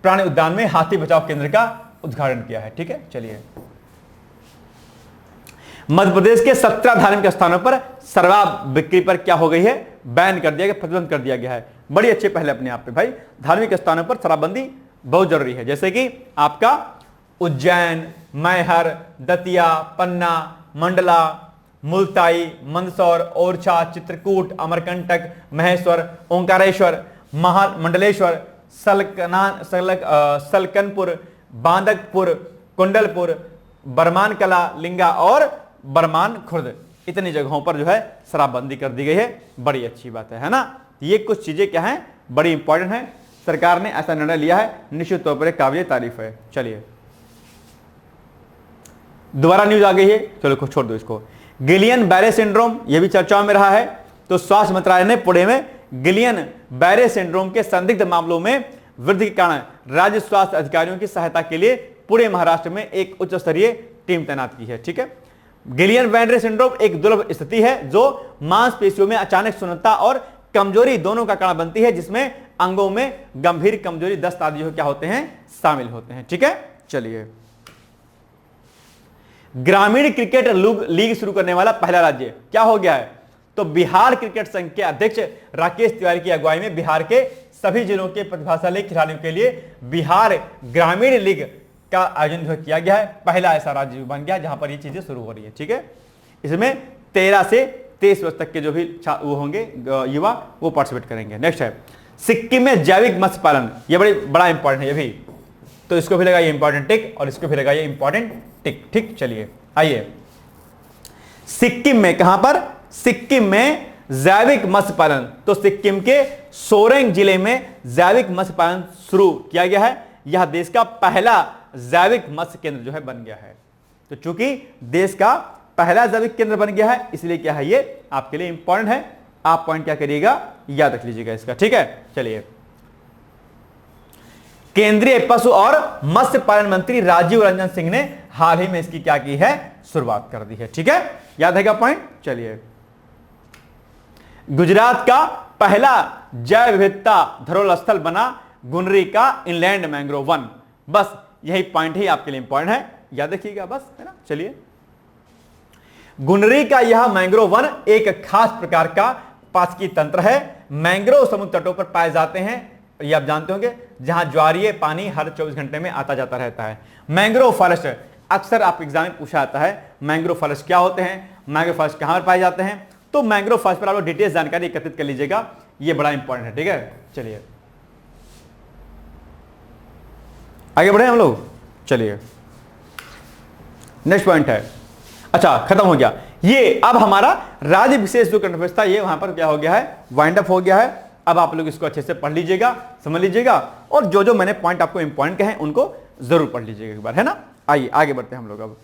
प्राणी उद्यान में हाथी बचाओ केंद्र का उद्घाटन किया है। ठीक है, चलिए। मध्य प्रदेश के 17 धार्मिक स्थानों पर शराब बिक्री पर क्या हो गई है, बैन कर दिया गया, प्रतिबंध कर दिया गया है। बड़ी अच्छे पहले अपने आप पे भाई, धार्मिक स्थानों पर शराबबंदी बहुत जरूरी है, जैसे कि आपका उज्जैन, मैहर, दतिया, पन्ना, मंडला, मुल्ताई, मंदसौर, ओरछा, चित्रकूट, अमरकंटक, महेश्वर, ओंकारेश्वर, मंडलेश्वर, सलकनपुर, बांदकपुर, कुंडलपुर, बरमान कला, लिंगा और बरमान खुर्द, इतनी जगहों पर जो है शराबबंदी कर दी गई है। बड़ी अच्छी बात है ना। ये कुछ चीजें क्या हैं, बड़ी इंपॉर्टेंट है, सरकार ने ऐसा निर्णय लिया है, निश्चित तौर पर काबिल तारीफ है। चलिए, दोबारा न्यूज आ गई है, चलो छोड़ दो इसको। गिलियन बैरे सिंड्रोम, यह भी चर्चाओं में रहा है। तो स्वास्थ्य मंत्रालय ने पुणे में गिलियन बैरे सिंड्रोम के संदिग्ध मामलों में वृद्धि के कारण राज्य स्वास्थ्य अधिकारियों की सहायता के लिए पुणे महाराष्ट्र में एक उच्च स्तरीय टीम तैनात की है। ठीक है, गिलियन बैरे सिंड्रोम एक दुर्लभ स्थिति है जो मांसपेशियों में अचानक सुन्नता और कमजोरी दोनों का कारण बनती है, जिसमें अंगों में गंभीर कमजोरी, दस्त आदि जो क्या होते हैं, शामिल होते हैं। ठीक है, चलिए। ग्रामीण क्रिकेट लीग शुरू करने वाला पहला राज्य क्या हो गया है, तो बिहार क्रिकेट संघ के अध्यक्ष राकेश तिवारी की अगुवाई में बिहार के सभी जिलों के प्रतिभाशाली खिलाड़ियों के लिए बिहार ग्रामीण लीग का आयोजन किया गया है। पहला ऐसा राज्य बन गया जहां पर ये चीजें शुरू हो रही है। ठीक है, इसमें 13 से 23 वर्ष तक के जो भी वो होंगे युवा, वो पार्टिसिपेट करेंगे। नेक्स्ट है सिक्किम में जैविक मत्स्य पालन, ये बड़ा इंपॉर्टेंट है ये भी, तो इसको भी लगाइए इंपॉर्टेंट टिक और इसको भी लगाइए इंपॉर्टेंट टिक। ठीक, चलिए आइए, सिक्किम में कहां पर, सिक्किम में जैविक मत्स्य पालन, तो सिक्किम के सोरेंग जिले में जैविक मत्स्य पालन शुरू किया गया है। यह देश का पहला जैविक मत्स्य केंद्र जो है बन गया है। तो चूंकि देश का पहला जैविक केंद्र बन गया है, इसलिए क्या है ये आपके लिए इंपॉर्टेंट है, आप पॉइंट क्या करिएगा, याद रख लीजिएगा इसका। ठीक है, चलिए। केंद्रीय पशु और मत्स्य पालन मंत्री राजीव रंजन सिंह ने हाल ही में इसकी क्या की है, शुरुआत कर दी है। ठीक है, याद है क्या पॉइंट। चलिए, गुजरात का पहला जैव विविधता धरोहर स्थल बना गुनरी का इनलैंड मैंग्रोव वन। बस यही पॉइंट ही आपके लिए इंपॉर्टेंट है, याद रखिएगा बस, है ना। चलिए, गुनरी का यह मैंग्रोव वन एक खास प्रकार का पाचकी तंत्र है। मैंग्रोव समुद्र तटों पर पाए जाते हैं, ये आप जानते होंगे, जहां ज्वारीय पानी हर 24 घंटे में आता जाता रहता है। मैंग्रोव फॉरेस्ट अक्सर आप एग्जाम में पूछा जाता है, मैंग्रोव फॉरेस्ट क्या होते हैं, मैंग्रोव फॉरेस्ट कहां पर पाए जाते हैं, तो मैंग्रोव फॉरेस्ट पर आप लोग डिटेल्स जानकारी एकत्रित कर लीजिएगा, ये बड़ा इंपॉर्टेंट है। ठीक है, चलिए। आगे बढ़े हम लोग, चलिए नेक्स्ट पॉइंट है। अच्छा खत्म हो गया ये। अब हमारा राज्य विशेष जो करंट अफेयर्स था ये वहां पर क्या हो गया है, वाइंड अप हो गया है। अब आप लोग इसको अच्छे से पढ़ लीजिएगा, समझ लीजिएगा, और जो जो मैंने पॉइंट आपको इंपॉर्टेंट कहे उनको जरूर पढ़ लीजिएगा एक बार, है ना। आइए आगे बढ़ते हैं हम लोग।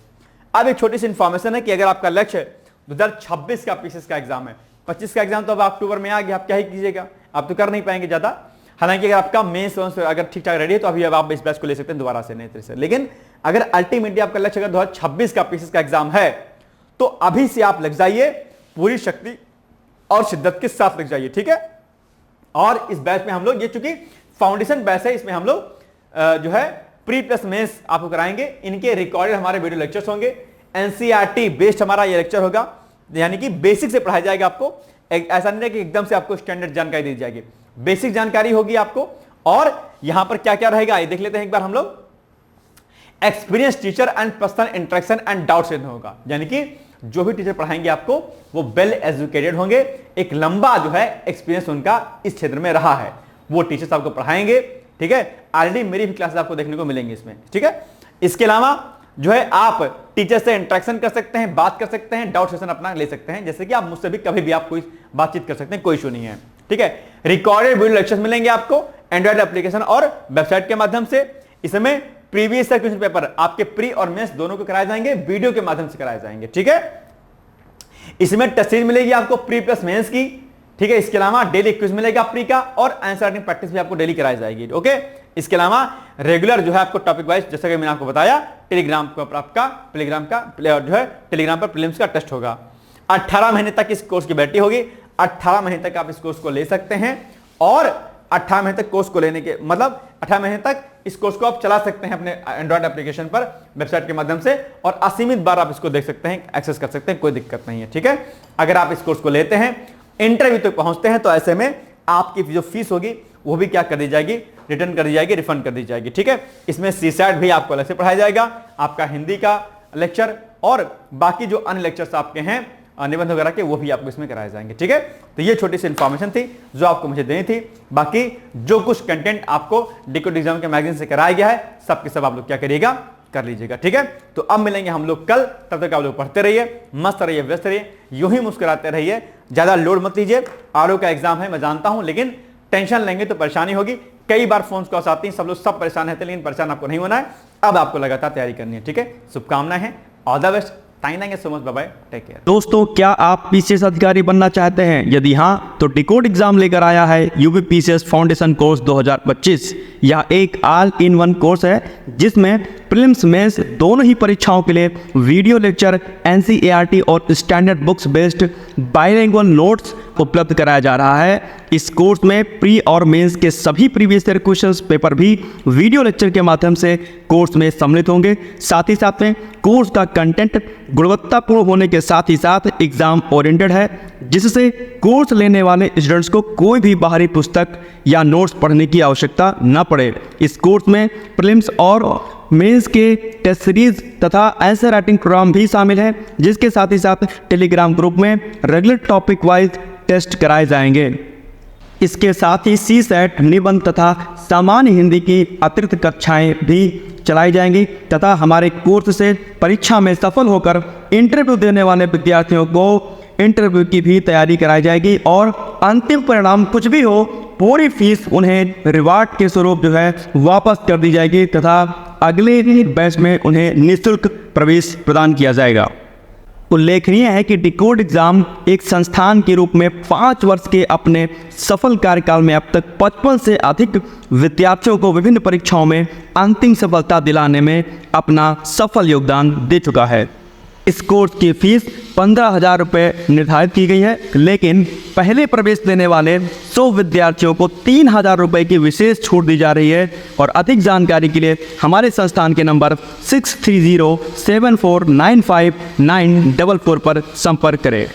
अब एक छोटी सी इंफॉर्मेशन है कि अगर आपका लक्ष्य 2026 का पीसीएस का एग्जाम है, 25 का एग्जाम तो अब अक्टूबर में आ गया, आप क्या ही कीजिएगा, आप तो कर नहीं पाएंगे ज्यादा। हालांकि अगर आपका मेंस अगर ठीक ठाक रेडी है तो अभी अब आप इस बैच को ले सकते हैं दोबारा से नए तरह से। लेकिन अगर अल्टीमेटली आपका लक्ष्य अगर 2026 का पीसीएस का एग्जाम है तो अभी से आप लग जाइए, पूरी शक्ति और शिद्दत के साथ लग जाइए, ठीक है। और इस बैच में हम लोग, ये चूंकि फाउंडेशन बैच है, इसमें हम लोग जो है प्री प्लस मेंस आपको कराएंगे। इनके रिकॉर्डेड हमारे वीडियो लेक्चर्स होंगे, एनसीईआरटी बेस्ड हमारा ये लेक्चर होगा, यानी कि बेसिक से पढ़ाया जाएगा आपको। ऐसा नहीं है कि एकदम से आपको स्टैंडर्ड जानकारी दी जाएगी, बेसिक जानकारी होगी आपको। और यहां पर क्या क्या रहेगा ये देख लेते हैं एक बार हम लोग। Experience teacher and personal interaction and doubt session होगा, यानी कि जो भी टीचर पढ़ाएंगे आपको वो वेल एजुकेटेड होंगे, एक लंबा जो है एक्सपीरियंस उनका इस क्षेत्र में रहा है, वो टीचर्स आपको पढ़ाएंगे, ठीक है। ऑलरेडी मेरी भी क्लासेस आपको देखने को मिलेंगी इसमें, ठीक है। इसके अलावा जो है आप टीचर से इंटरेक्शन कर सकते हैं, बात कर सकते हैं, डाउट सेशन अपना ले सकते हैं, जैसे कि आप मुझसे भी कभी भी आप कोई बातचीत कर सकते हैं, कोई इशू नहीं है, ठीक है। रिकॉर्डेड वीडियो लेक्चर्स मिलेंगे आपको एंड्रॉइड एप्लीकेशन और वेबसाइट के माध्यम से। इसमें प्रीवियस ईयर क्वेश्चन पेपर आपके प्री और मेंस दोनों को कराए जाएंगे, वीडियो के माध्यम से कराए जाएंगे, ठीक है। इसमें टेस्ट सीरीज मिलेगी आपको प्री प्लस मेंस की, ठीक है। इसके अलावा डेली क्विज मिलेगा प्री का, और आंसर राइटिंग प्रैक्टिस भी आपको डेली कराई जाएगी, ओके। इसके अलावा रेगुलर जो है आपको टॉपिक वाइज, जैसा कि मैंने आपको बताया, टेलीग्राम पर आपका जो है टेलीग्राम पर प्रीलिम्स का टेस्ट होगा। 18 महीने तक इस कोर्स की वैलिडिटी होगी, 18 महीने तक आप इस कोर्स को ले सकते हैं। और 18 महीने तक कोर्स को लेने के मतलब 18 महीने तक इस कोर्स को आप चला सकते हैं अपने एंड्रॉइड एप्लीकेशन पर, वेबसाइट के माध्यम से, और असीमित बार आप इसको देख सकते हैं, एक्सेस कर सकते हैं, कोई दिक्कत नहीं है, ठीक है। अगर आप इस कोर्स को लेते हैं, इंटरव्यू तक पहुंचते हैं, तो ऐसे में आपकी जो फीस होगी वो भी क्या कर दी जाएगी, रिटर्न कर दी जाएगी, रिफंड कर दी जाएगी, ठीक है। इसमें सीसैट भी आपको अलग से पढ़ाया जाएगा, आपका हिंदी का लेक्चर और बाकी जो अन्य लेक्चर्स आपके हैं निबंध वगैरह के, वो भी आपको इसमें कराए जाएंगे, ठीक है। तो ये छोटी सी इंफॉर्मेशन थी जो आपको मुझे देनी थी। बाकी जो कुछ कंटेंट आपको डिकोड एग्जाम के मैगजीन से कराया गया है, सब के सब आप लोग क्या करिएगा, कर लीजिएगा, ठीक है। तो अब मिलेंगे हम लोग कल, तब तक आप लोग पढ़ते रहिए, मस्त रहिए, व्यस्त रहिए, यूं ही मुस्कुराते रहिए, ज्यादा लोड मत लीजिए। आरओ का एग्जाम है मैं जानता हूं, लेकिन टेंशन लेंगे तो परेशानी होगी। कई बार फोन कॉल्स आती हैं, सब लोग सब परेशान रहते हैं, लेकिन परेशान आपको नहीं होना है। अब आपको लगातार तैयारी करनी है, ठीक है। शुभकामनाएं हैं, all the best, thank you so much, bye bye, take care. दोस्तों, क्या आप पीसीएस अधिकारी बनना चाहते हैं? यदि हाँ, तो डिकोड एग्जाम लेकर आया है यूपी पीसीएस फाउंडेशन कोर्स 2025। यह एक ऑल इन वन कोर्स है जिसमें प्रीलिम्स मेंस दोनों ही परीक्षाओं के लिए वीडियो लेक्चर, एनसीईआरटी और standard books based bilingual notes उपलब्ध कराया जा रहा है। इस कोर्स में प्री और मेंस के सभी प्रीवियस ईयर क्वेश्चंस पेपर भी वीडियो लेक्चर के माध्यम से कोर्स में सम्मिलित होंगे। साथ ही साथ में कोर्स का कंटेंट गुणवत्तापूर्ण होने के साथ ही साथ एग्जाम ओरिएंटेड है, जिससे कोर्स लेने वाले स्टूडेंट्स को कोई भी बाहरी पुस्तक या नोट्स पढ़ने की आवश्यकता न पड़े। इस कोर्स में प्रीलिम्स और मेंस के टेस्ट सीरीज तथा आंसर राइटिंग प्रोग्राम भी शामिल है, जिसके साथ ही साथ टेलीग्राम ग्रुप में रेगुलर टॉपिक वाइज टेस्ट कराए जाएंगे। इसके साथ ही सीसैट, निबंध तथा सामान्य हिंदी की अतिरिक्त कक्षाएं भी चलाई जाएंगी तथा हमारे कोर्स से परीक्षा में सफल होकर इंटरव्यू देने वाले विद्यार्थियों को इंटरव्यू की भी तैयारी कराई जाएगी और अंतिम परिणाम कुछ भी हो, पूरी फीस उन्हें रिवार्ड के स्वरूप जो है वापस कर दी जाएगी तथा अगले बैच में उन्हें निःशुल्क प्रवेश प्रदान किया जाएगा। उल्लेखनीय है कि डिकोड एग्जाम एक संस्थान के रूप में 5 वर्ष के अपने सफल कार्यकाल में अब तक 55 से अधिक विद्यार्थियों को विभिन्न परीक्षाओं में अंतिम सफलता दिलाने में अपना सफल योगदान दे चुका है। इस कोर्स की फीस 15,000 रुपये निर्धारित की गई है, लेकिन पहले प्रवेश देने वाले 100 विद्यार्थियों को 3,000 रुपये की विशेष छूट दी जा रही है। और अधिक जानकारी के लिए हमारे संस्थान के नंबर 6307495944 पर संपर्क करें।